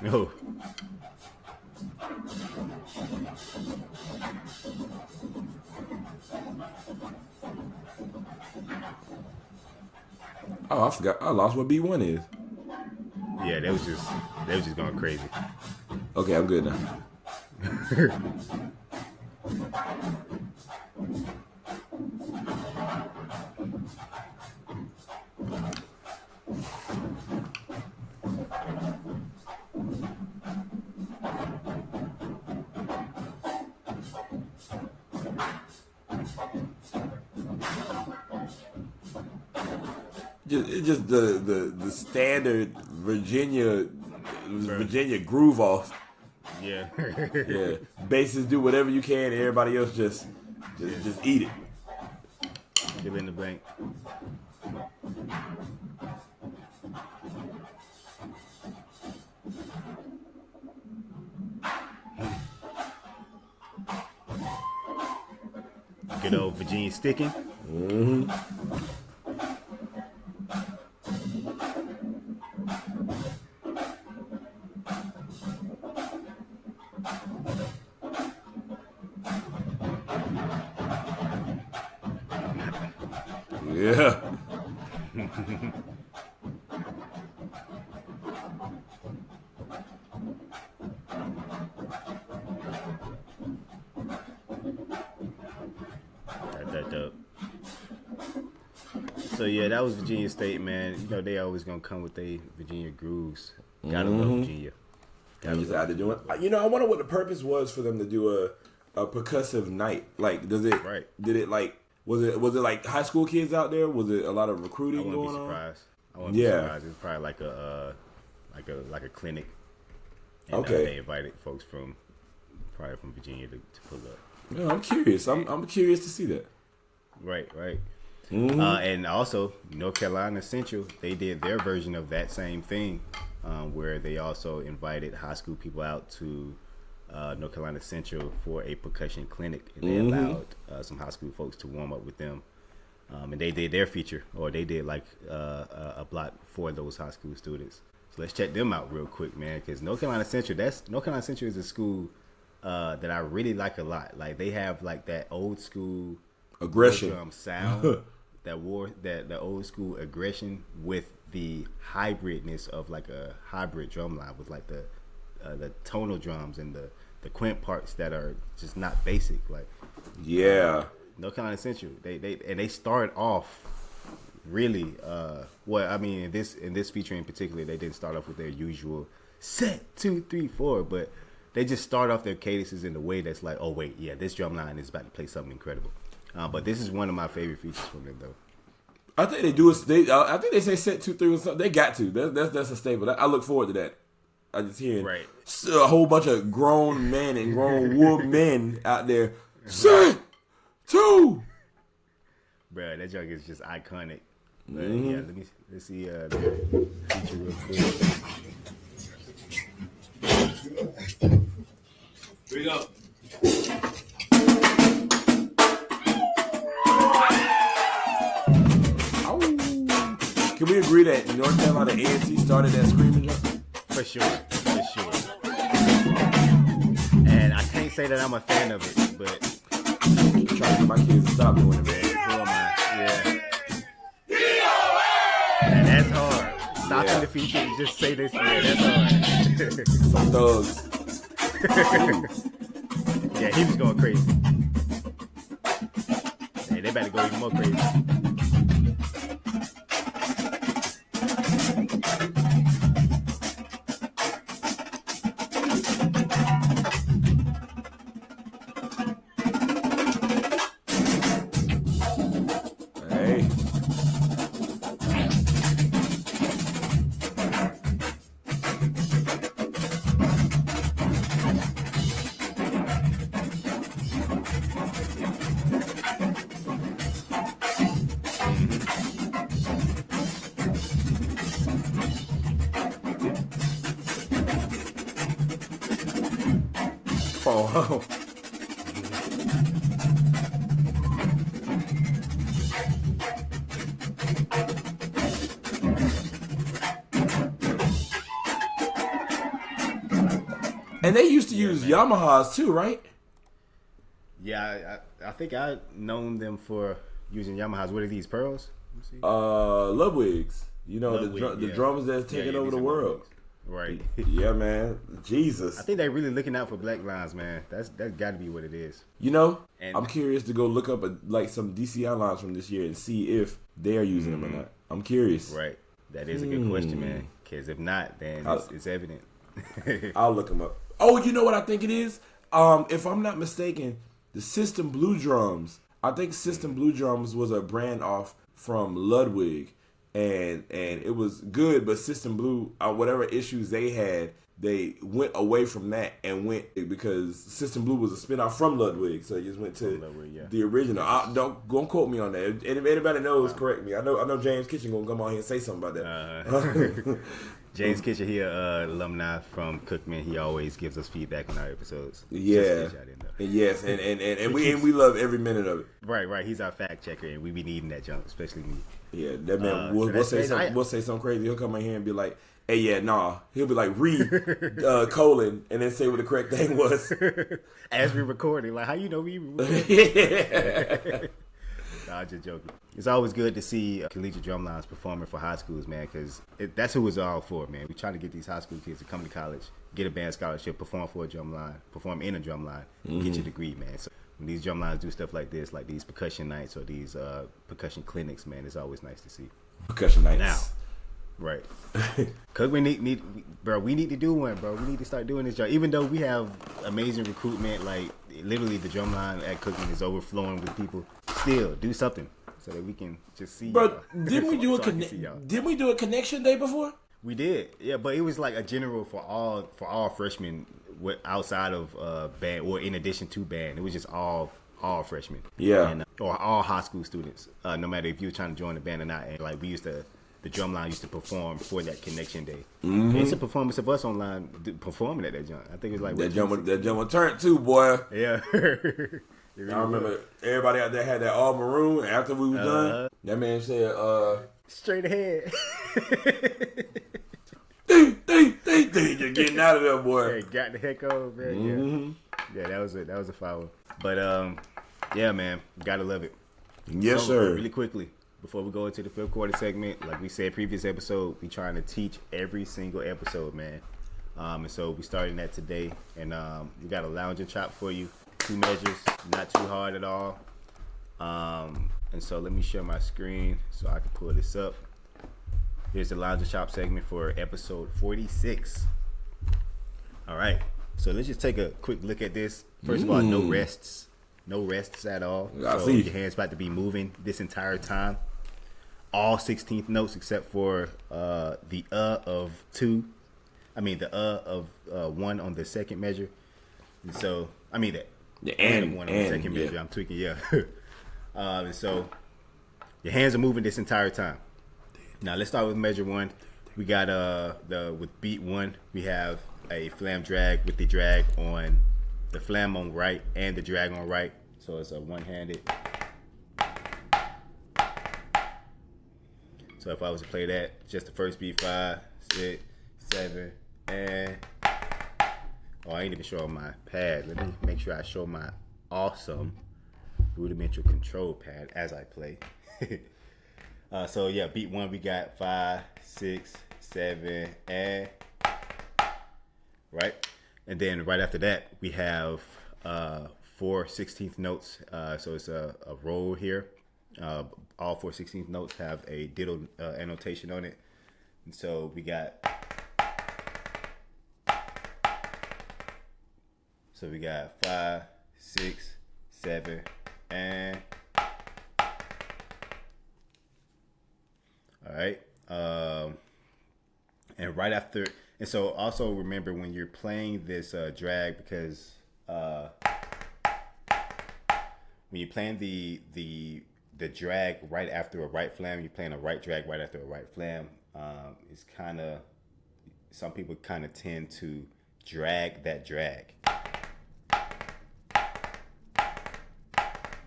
No. oh, I forgot. I lost what B1 is. Yeah, they was just going crazy. Okay, I'm good now. Just the standard Virginia groove off. Yeah. Yeah. Bassists do whatever you can, and everybody else just eat it. Fill in the blank. Good old Virginia sticking. Mm-hmm. Yeah. That dope. So yeah, that was Virginia State, man. You know they always gonna come with their Virginia grooves. Gotta love Virginia. And you decided to do it. You know, I wonder what the purpose was for them to do a percussive night. Like, does it? Right. Did it like? Was it like high school kids out there? Was it a lot of recruiting I going wouldn't be on? surprised. I wouldn't be surprised. It's probably like a clinic. And, Okay. They invited folks from Virginia to pull up. Yeah, I'm curious. I'm curious to see that. Right. Mm-hmm. And also, North Carolina Central, they did their version of that same thing, where they also invited high school people out to North Carolina Central for a percussion clinic, and they allowed some high school folks to warm up with them. And they did their feature, or they did like a block for those high school students. So let's check them out real quick, man, because North Carolina Central is a school that I really like a lot. Like they have like that old school Aggression drum sound, the old school aggression with the hybridness of like a hybrid drum line with like the tonal drums and the quint parts that are just not basic. Like North Carolina Central, they start off really in this feature in particular, they didn't start off with their usual set 2 3 4, but they just start off their cadences in a way that's like, oh wait, yeah, this drum line is about to play something incredible. But this is one of my favorite features from them, though. I think they do it. I think they say set 2 3 or something. They got to. That's a staple. I look forward to that. I just hear a whole bunch of grown men and grown women out there. Set 2. Bruh, that junk is just iconic. But yeah, let's see the feature real quick. Here we go. Can we agree that North Carolina A&T started that screaming jump? For sure. And I can't say that I'm a fan of it, but I'm trying to get my kids to stop doing it, man. who am I? Yeah. And that's hard. Stopping the feature and just say this, yeah, that's hard. Some thugs. Yeah, he was going crazy. Hey, they better go even more crazy. Hey. Oh. And they used to use Yamahas too, right? Yeah, I think I known them for using Yamahas. What are these, pearls? Let me see. Ludwig's. You know, Ludwig, the drums that's taking over these the are world. Ludwigs. Right. Yeah, man. Jesus. I think they're really looking out for black lines, man. That's got to be what it is. You know, And- I'm curious to go look up like some DCI lines from this year and see if they are using them or not. I'm curious. Right. That is a good question, man. Because if not, then it's evident. I'll look them up. Oh, you know what I think it is? If I'm not mistaken, the System Blue drums. I think System Blue drums was a brand off from Ludwig, and it was good. But System Blue, whatever issues they had, they went away from that and went because System Blue was a spinoff from Ludwig, so it just went to Ludwig, the original. Don't quote me on that. And if anybody knows, correct me. I know James Kitchen gonna come on here and say something about that. James Kitchen here, alumni from Cookman. He always gives us feedback on our episodes. Yeah. Just in case y'all didn't know. Yes, and we love every minute of it. Right. He's our fact checker, and we be needing that junk, especially me. Yeah, that man. So We'll that's say crazy. something. We'll say something crazy. He'll come in here and be like, "Hey, yeah, nah." He'll be like, "Read colon," and then say what the correct thing was. As we recording, like how you know we recording? Nah, I'm just joking. It's always good to see Collegiate Drumlines performing for high schools, man, because that's who it's all for, man. We try to get these high school kids to come to college, get a band scholarship, perform for a drumline, perform in a drumline, get your degree, man. So when these drumlines do stuff like this, like these percussion nights or these percussion clinics, man, it's always nice to see. Percussion nights. Now, right. Because we need to do one, bro. We need to start doing this job. Even though we have amazing recruitment, like literally the drumline at Cooking is overflowing with people, still do something so that we can just see. But y'all. didn't we do Didn't we do a connection day before? We did, yeah, but it was like a general for all freshmen outside of band or in addition to band. It was just all freshmen, yeah, and, or all high school students, no matter if you were trying to join the band or not. And like the drumline used to perform for that connection day. It's a performance of us online performing at that joint. I think it was like that jump turned too, boy. Yeah. I remember everybody out there had that all maroon. After we was done, that man said, straight ahead. ding, you're getting out of there, boy. Yeah, got the heck on, man. Yeah, that was a foul. But yeah, man, gotta love it. Yes, sir. Really quickly, before we go into the fifth quarter segment, like we said previous episode, we trying to teach every single episode, man. And so we starting that today, and we got a lounge and chop for you. 2 measures, not too hard at all. And so let me share my screen so I can pull this up. Here's the lounge and chop segment for episode 46. All right, so let's just take a quick look at this. First of all, no rests at all. So your hands about to be moving this entire time. All 16th notes except for the of 2. I mean the of 1 on the second measure. And so I mean the and of 1 on the second measure. I'm tweaking, yeah. And so your hands are moving this entire time. Now let's start with measure 1. We got with beat 1, we have a flam drag with the drag on the flam on right and the drag on right. So it's a one-handed. So if I was to play that, just the first beat, 5, 6, 7, and I ain't even showing my pad. Let me make sure I show my awesome rudimental control pad as I play. So yeah, beat 1 we got 5, 6, 7, and right, and then right after that we have 4 16th notes. So it's a roll here. All 4 16th notes have a diddle annotation on it, and so we got. So we got 5, 6, 7, and all right. And right after, and so also remember when you're playing this drag, because when you're playing the drag right after a right flam, you're playing a right drag right after a right flam. It's kind of, some people kind of tend to drag that drag.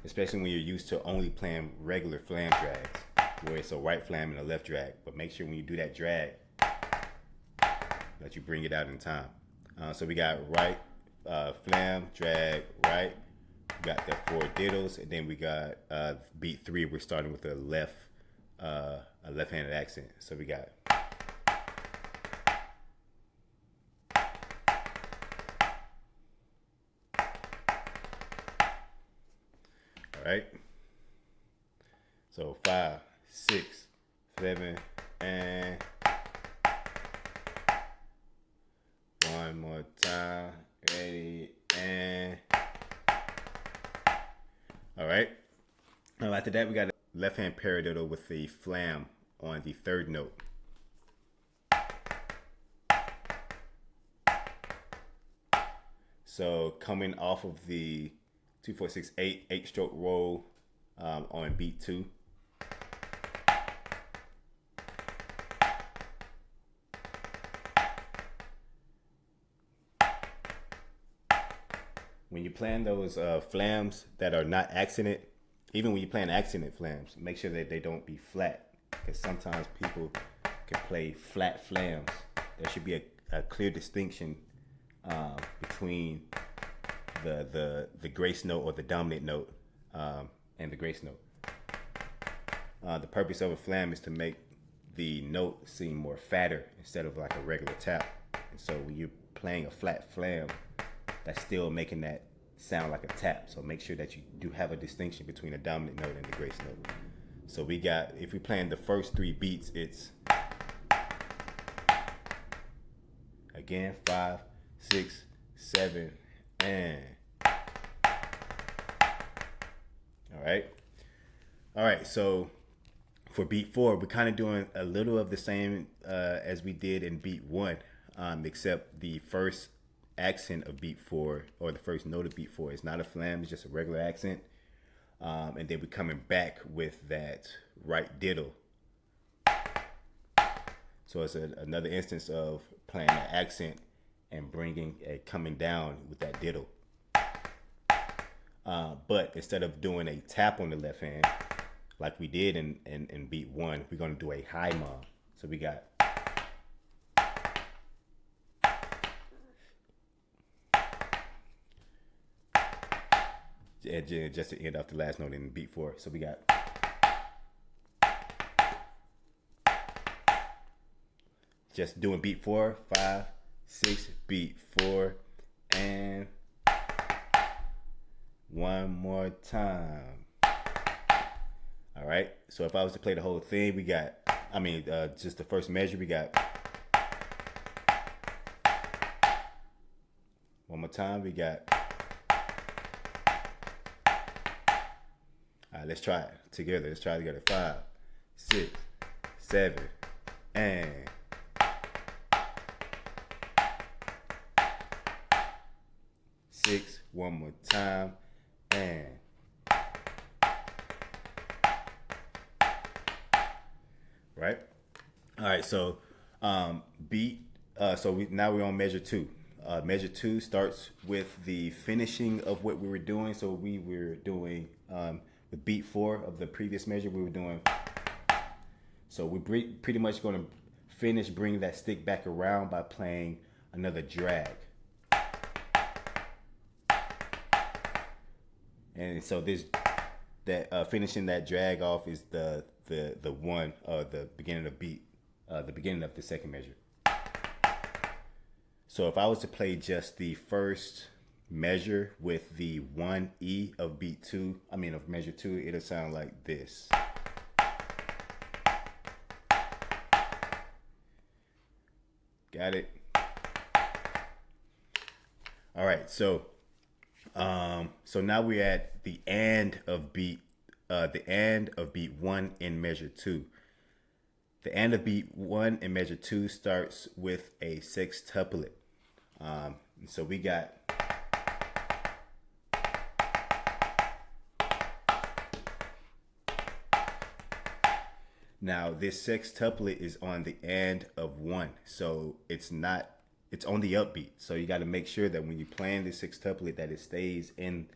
Especially when you're used to only playing regular flam drags, where it's a right flam and a left drag. But make sure when you do that drag, that you bring it out in time. So we got right, flam, drag, right. We got the 4 diddles, and then we got beat 3. We're starting with a left-handed accent. So we got. Right. So 5, 6, 7, and one more time. Ready, and all right. Now after that, we got a left hand paradiddle with the flam on the 3rd note. So coming off of the 2, 4, 6, 8 8-stroke roll on beat 2. When you're playing those flams that are not accented, even when you're playing accented flams, make sure that they don't be flat, because sometimes people can play flat flams. There should be a clear distinction between the grace note or the dominant note and the grace note. The purpose of a flam is to make the note seem more fatter instead of like a regular tap. And so when you're playing a flat flam, that's still making that sound like a tap. So make sure that you do have a distinction between a dominant note and the grace note. So we got, if we're playing the first 3 beats, it's again 5, 6, 7, and all right. So for beat 4, we're kind of doing a little of the same as we did in beat 1, except the first accent of beat 4, or the first note of beat 4, is not a flam, it's just a regular accent. And then we're coming back with that right diddle. So it's another instance of playing an accent and bringing a coming down with that diddle. But instead of doing a tap on the left hand, like we did in beat 1, we're going to do a high mom. So we got just to end off the last note in beat 4. So we got just doing beat 4, 5, 6, beat 4, and one more time. All right. So if I was to play the whole thing, we got, just the first measure, we got one more time. We got, all right, let's try it together. Let's try it together. 5, 6, 7, and 6. One more time, and right. All right. So beat. Now we're on measure 2. Measure 2 starts with the finishing of what we were doing. So we were doing with beat 4 of the previous measure, we were doing. So we pretty much going to finish bringing that stick back around by playing another drag. And so finishing that drag off is the one, the beginning of beat, the beginning of the second measure. So if I was to play just the first measure with the 1E of beat 2, of measure 2, it'll sound like this. Got it? All right, so now we're at the end of beat 1 in measure 2. The end of beat 1 in measure 2 starts with a sextuplet. So we got now this sextuplet is on the end of 1, so it's on the upbeat. So you got to make sure that when you're playing the sextuplet that it stays in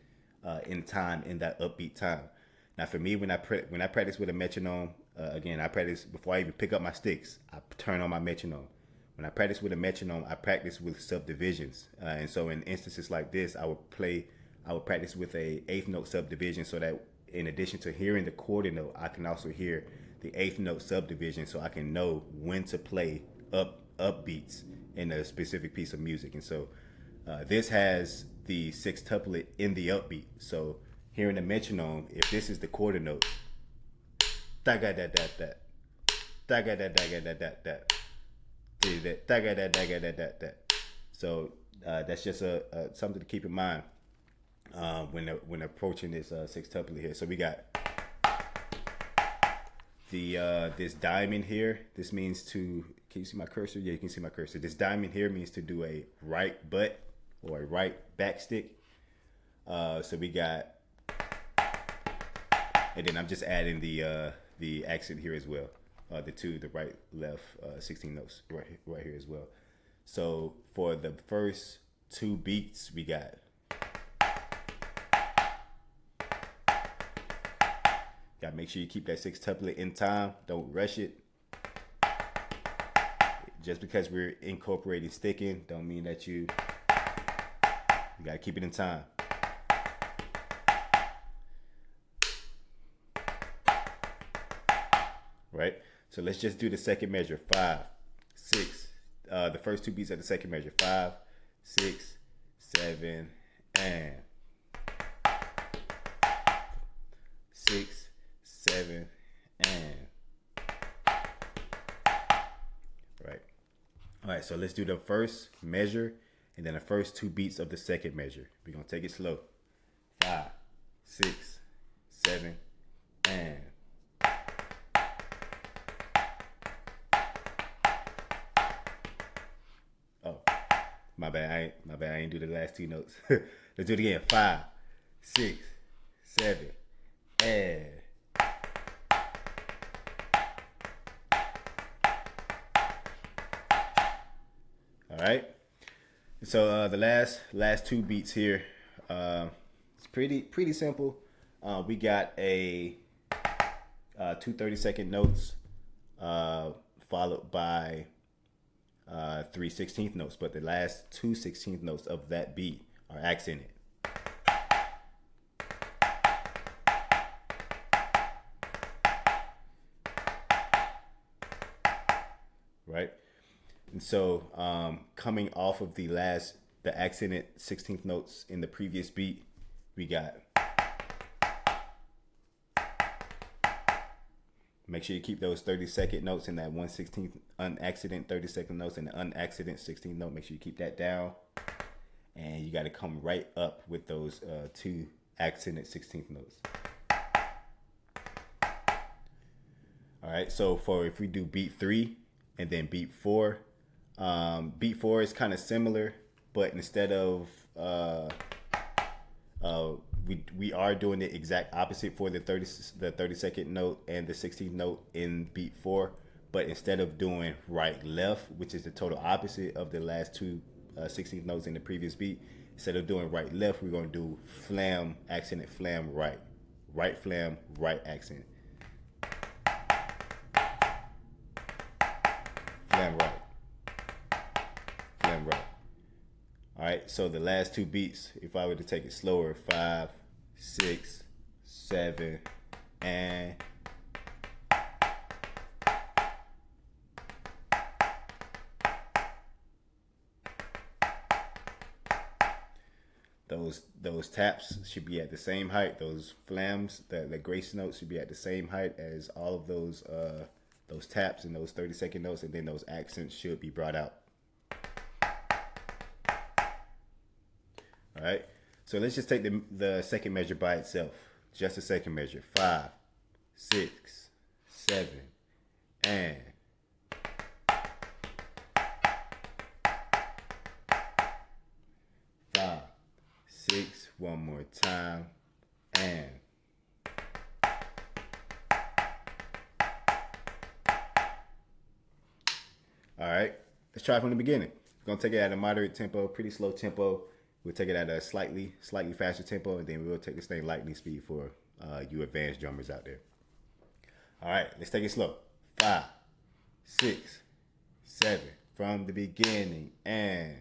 time, in that upbeat time. Now for me, when I practice with a metronome, again, I practice before I even pick up my sticks. I turn on my metronome. When I practice with a metronome, I practice with subdivisions. And so in instances like this, I would practice with a 8th note subdivision, so that in addition to hearing the quarter note, I can also hear the 8th note subdivision, so I can know when to play upbeats in a specific piece of music. And so this has the sextuplet in the upbeat. So hearing the metronome, if this is the quarter note, da ga da da da, da ga da da ga da da da, da ga da da ga da da da. So that's just something to keep in mind when approaching this sextuplet here. So we got this diamond here. This means to, can you see my cursor? Yeah, you can see my cursor. This diamond here means to do a right butt or a right back stick. So we got, and then I'm just adding the accent here as well. The right, left, 16 notes right here as well. So for the first 2 beats, we got gotta make sure you keep that sextuplet in time. Don't rush it. Just because we're incorporating sticking, don't mean that you gotta keep it in time. right? So let's just do the second measure. 5, 6. The first two beats of the second measure. 5, 6, 7, and 6, 7, and right. All right, so let's do the first measure and then the first two beats of the second measure. We're gonna take it slow. 5, 6, 7, and oh, my bad. I ain't do the last two notes. Let's do it again. 5, 6, 7, and all right. So the last two beats here, it's pretty simple. We got two 30-second notes, followed by 3 16th notes, but the last 2 16th notes of that beat are accented. Right? And so coming off of the accented 16th notes in the previous beat, we got, make sure you keep those 30-second notes in that 1/16 unaccented 30-second notes and the unaccented 16th note. Make sure you keep that down. And you got to come right up with those 2 accented 16th notes. All right, so if we do beat 3 and then beat 4, beat 4 is kind of similar, but instead of we are doing the exact opposite for the 30-second note and the 16th note in beat 4, but instead of doing right left, which is the total opposite of the last 2 16th notes in the previous beat, instead of doing right left, we're going to do flam accented flam right flam right accent, flam right. All right, so the last two beats, if I were to take it slower, 5, 6, 7, and those taps should be at the same height. Those flams, the grace notes should be at the same height as all of those taps and those 30-second notes, and then those accents should be brought out. All right, so let's just take the second measure by itself. Just the second measure. 5, 6, 7, and 5, 6. One more time, and all right. Let's try from the beginning. We're gonna take it at a moderate tempo, pretty slow tempo. We'll take it at a slightly faster tempo, and then we'll take this thing lightning speed for you advanced drummers out there. All right, let's take it slow. 5, 6, 7, from the beginning, and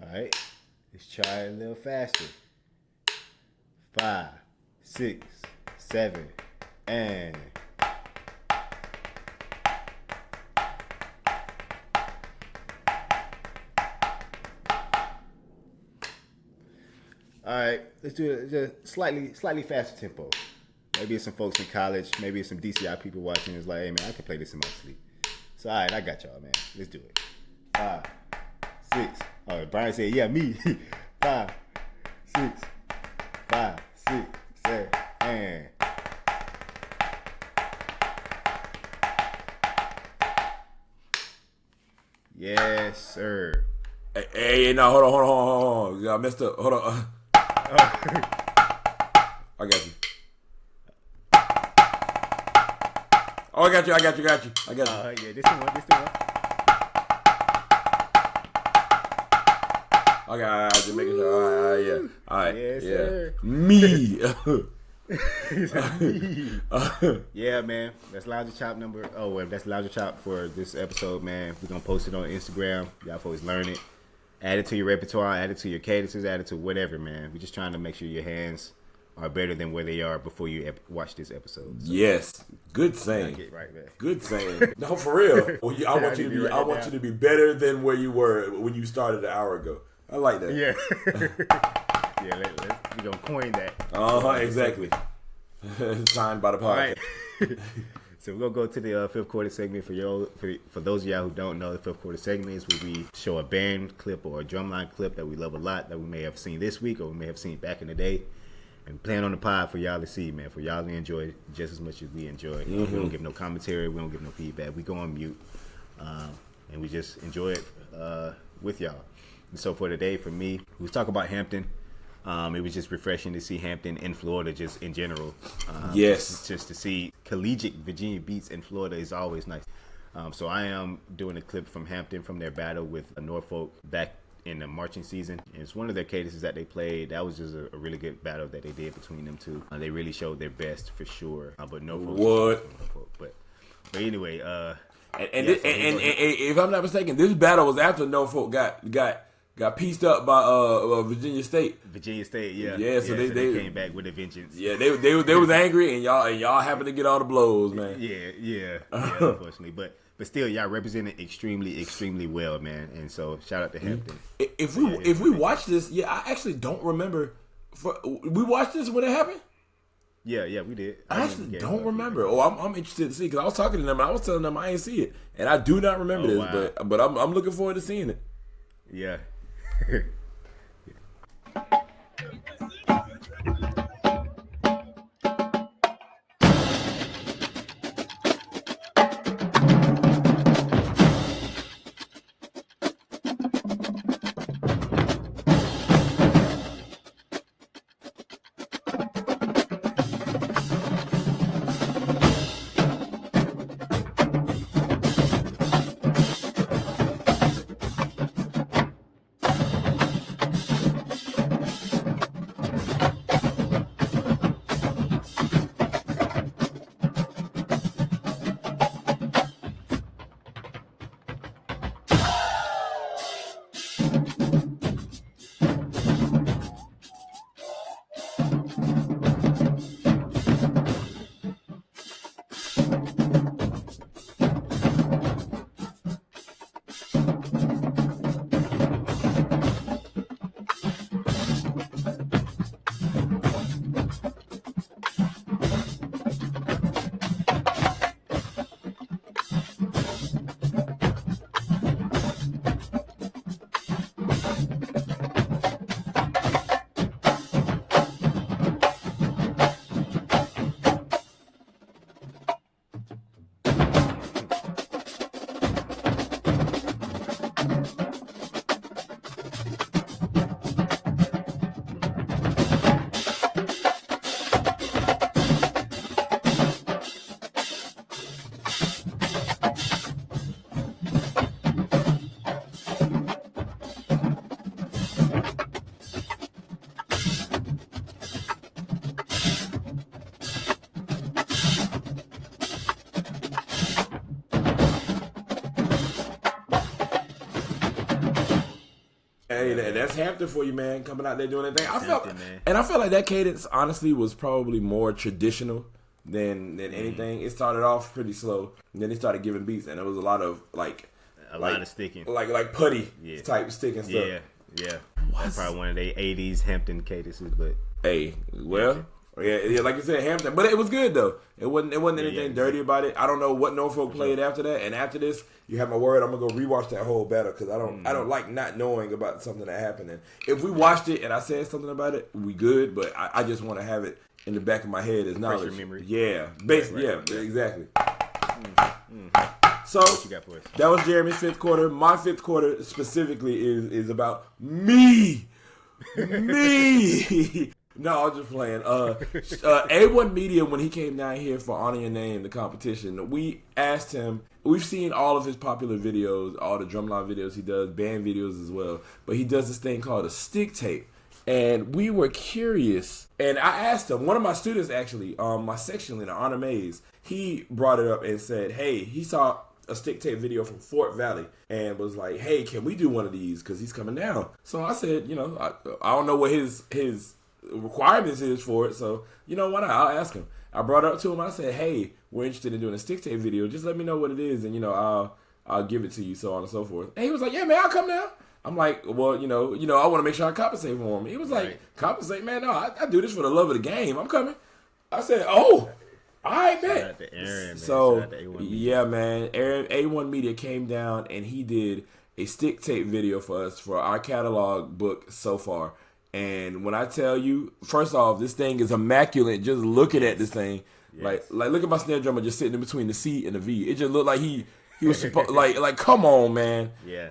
all right, let's try a little faster. 5, 6, 7, and all right, let's do it just slightly faster tempo. Maybe it's some folks in college, maybe it's some DCI people watching. It's like, hey man, I can play this in my sleep. So all right, I got y'all, man. Let's do it. 5, 6. Oh, Bryon said, yeah, me. 5, 6, 5, 6, 7, and yes, sir. Hey, no, hold on. I messed up. Hold on. I got you. Oh, I got you. Yeah, this the one. Okay, just making sure. Yeah. All right. Yes, yeah. sir. Me. Yeah, man. That's Lounge Chop number. Oh, well, that's Lounge Chop for this episode, man. We're gonna post it on Instagram. Y'all folks learn it. Add it to your repertoire. Add it to your cadences. Add it to whatever, man. We're just trying to make sure your hands are better than where they are before you watch this episode. So, yes, good saying. get right, man. Good saying. No, for real. Well, I want you to be. I want you to be better than where you were when you started an hour ago. I like that. Yeah. Yeah. We gonna coin that. Exactly. Signed by the podcast. All right. So we're gonna go to the fifth quarter segment for those of y'all who don't know. The fifth quarter segment is where we show a band clip or a drumline clip that we love a lot that we may have seen this week or we may have seen back in the day, and playing on the pod for y'all to see, man, for y'all to enjoy just as much as we enjoy. We don't give no commentary, we don't give no feedback. We go on mute, and we just enjoy it with y'all. And so for today, for me, we talk about Hampton. It was just refreshing to see Hampton in Florida, just in general. Yes. Just to see collegiate Virginia beats in Florida is always nice. So I am doing a clip from Hampton from their battle with Norfolk back in the marching season. And it's one of their cadences that they played. That was just a really good battle that they did between them two. They really showed their best for sure. But Norfolk. What? But anyway. And if I'm not mistaken, this battle was after Norfolk got pieced up by Virginia State. Virginia State, yeah. Yeah, so they came back with a vengeance. Yeah, they was angry, and y'all happened to get all the blows, man. Yeah, unfortunately, but still, y'all represented extremely well, man. And so shout out to Hampton. If we watch this, I actually don't remember. We watched this when it happened. Yeah, we did. I actually don't remember. I'm interested to see because I was talking to them and I was telling them I ain't see it, and I do not remember this. Wow. But I'm looking forward to seeing it. Yeah. Hey, that's Hampton for you, man. Coming out there doing that thing. I felt like that cadence honestly was probably more traditional than anything. It started off pretty slow, and then they started giving beats, and it was a lot of lot of sticking, like putty type sticking stuff. Yeah. That's probably one of the '80s Hampton cadences, but hey, well. Yeah, like you said, Hampton, but it was good though. It wasn't anything dirty about it. I don't know what Norfolk played after that, and after this, you have my word. I'm gonna go rewatch that whole battle because I don't like not knowing about something that happened. And if we watched it and I said something about it, we good. But I just want to have it in the back of my head as knowledge. Fresh memory. Yeah, basically, yeah, exactly. So what you got for us? That was Jeremie's fifth quarter. My fifth quarter specifically is about me. No, I'm just playing. A1 Media, when he came down here for Honor Your Name, the competition, we asked him, we've seen all of his popular videos, all the drumline videos he does, band videos as well, but he does this thing called a stick tape. And we were curious. And I asked him, one of my students actually, my section leader, Honor Mays, he brought it up and said, hey, he saw a stick tape video from Fort Valley and was like, hey, can we do one of these? Because he's coming down. So I said, I don't know what his requirements is for it. So, why not? I'll ask him. I brought it up to him. I said, hey, we're interested in doing a stick tape video. Just let me know what it is. And, I'll give it to you, so on and so forth. And he was like, yeah, man, I'll come down. I'm like, well, I want to make sure I compensate for him. He was like, compensate, man? No, I do this for the love of the game. I'm coming. I said, oh, all right, man. Shout out to Aaron, man. So, Shout out to A1 yeah, man. Aaron, A1 Media came down and he did a stick tape video for us for our catalog book so far. And when I tell you, first off, this thing is immaculate. Just looking at this thing, like look at my snare drummer just sitting in between the C and the V. It just looked like he was supposed, like, come on, man. Yeah.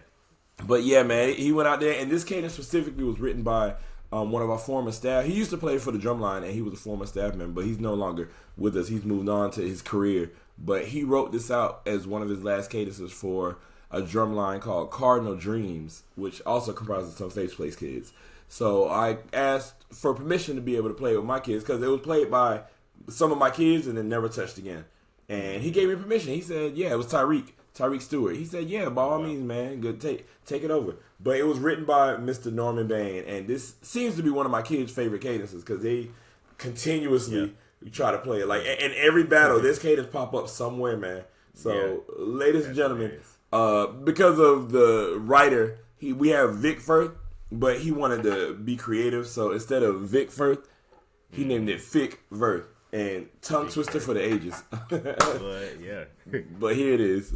But yeah, man, he went out there, and this cadence specifically was written by one of our former staff. He used to play for the drumline, and he was a former staff member, but he's no longer with us. He's moved on to his career. But he wrote this out as one of his last cadences for a drumline called Cardinal Dreams, which also comprises some Faceplace kids. So I asked for permission to be able to play with my kids because it was played by some of my kids and then never touched again. And he gave me permission. He said, yeah, it was Tyreek Stewart. He said, yeah, by all means, man, good, take it over. But it was written by Mr. Norman Bain, and this seems to be one of my kids' favorite cadences because they continuously try to play it. Like, in every battle, this cadence pop up somewhere, man. So, ladies and gentlemen, because of the writer, we have Vic Firth, but he wanted to be creative, so instead of Vic Firth, he named it Fick Verth, and tongue twister for the ages. But, yeah. But here it is.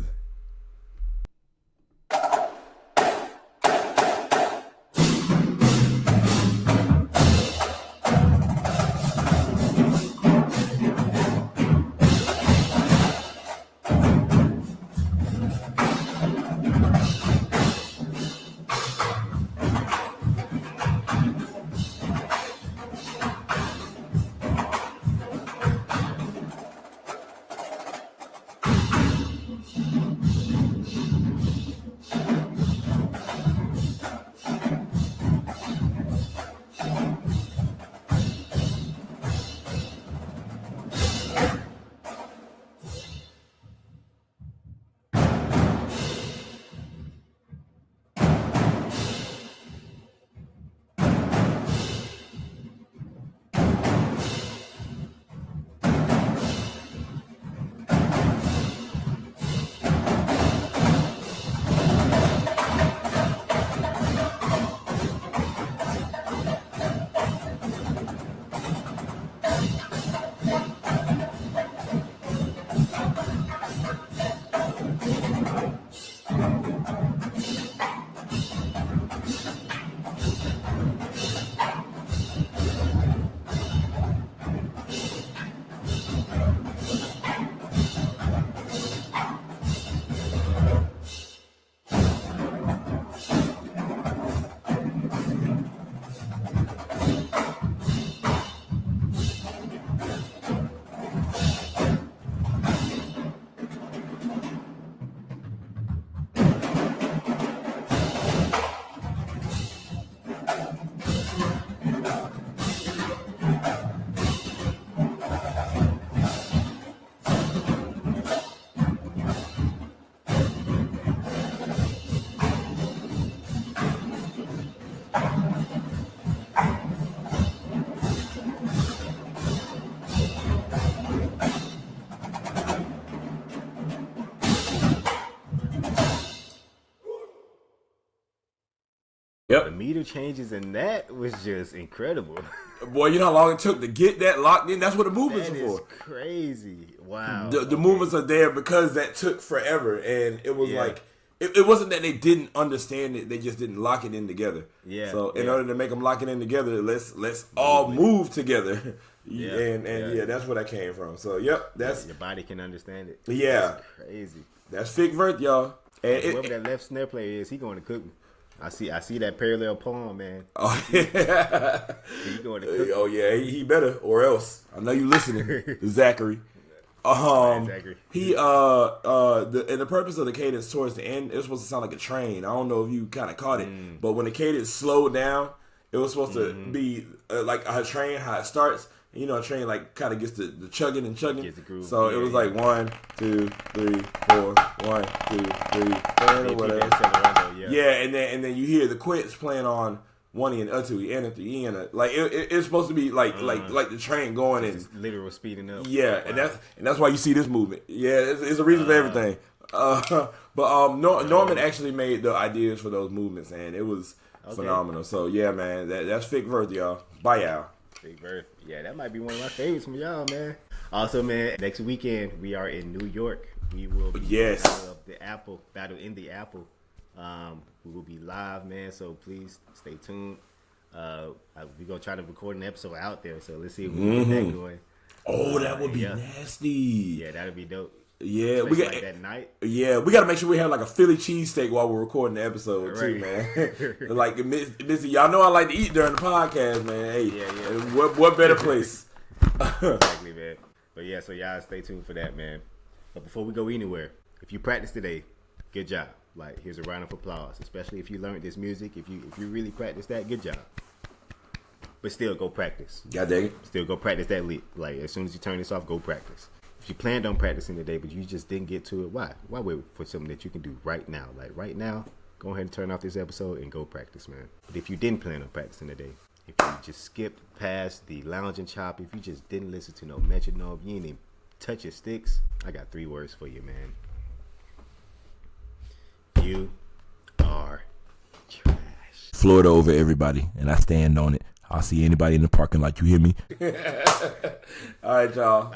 The meter changes and that was just incredible. Boy, you know how long it took to get that locked in? That's what the movements are for. Crazy. Wow. The movements are there because that took forever. And it was like, it wasn't that they didn't understand it. They just didn't lock it in together. Yeah. So in order to make them lock it in together, let's all move together. And that's where that came from. So, that's... Your body can understand it. Yeah. That's crazy. That's Fick Verth, y'all. And whoever that left snare player is, he going to cook me. I see that parallel palm, man. Oh yeah. He going to cook. Oh yeah, he better or else. I know you listening, Zachary. Zachary. He the purpose of the cadence towards the end, it was supposed to sound like a train. I don't know if you kind of caught it, but when the cadence slowed down, It was supposed to be like a train, how it starts. You know, a train like kind of gets the chugging and chugging. So it was like 1, 2, 3, 4, 1, 2, 3, or whatever. Yeah, and then you hear the quits playing on 1 and 2 and 3 and like it's supposed to be like the train going and literal speeding up. Yeah, wow. and that's why you see this movement. Yeah, it's a reason for everything. But Norman actually made the ideas for those movements, and it was phenomenal. So yeah, man, that's Fick Verth, y'all. Bye, y'all. Fick Verth. Yeah, that might be one of my favorites from y'all, man. Also, man, next weekend we are in New York. We will be Battle in the Apple. We will be live, man. So please stay tuned. We're gonna try to record an episode out there. So let's see if we can get that going. Oh, that would be nasty. Yeah, that'd be dope. Yeah, we got like that night. Yeah, we got to make sure we have like a Philly cheesesteak while we're recording the episode too, man. Like, Missy, y'all know I like to eat during the podcast, man. Hey, what better place? Exactly, man. But yeah, so y'all stay tuned for that, man. But before we go anywhere, if you practice today, good job. Like, here's a round of applause, especially if you learned this music. If you really practice that, good job. But still, go practice. God dang it. Still go practice that lick. Like, as soon as you turn this off, go practice. If you planned on practicing today, but you just didn't get to it, why? Why wait for something that you can do right now? Like, right now, go ahead and turn off this episode and go practice, man. But if you didn't plan on practicing today, if you just skipped past the lounge and chop, if you just didn't listen to no metronome, you didn't even touch your sticks, I got 3 words for you, man. You are trash. Florida over everybody, and I stand on it. I'll see anybody in the parking lot. You hear me? All right, y'all.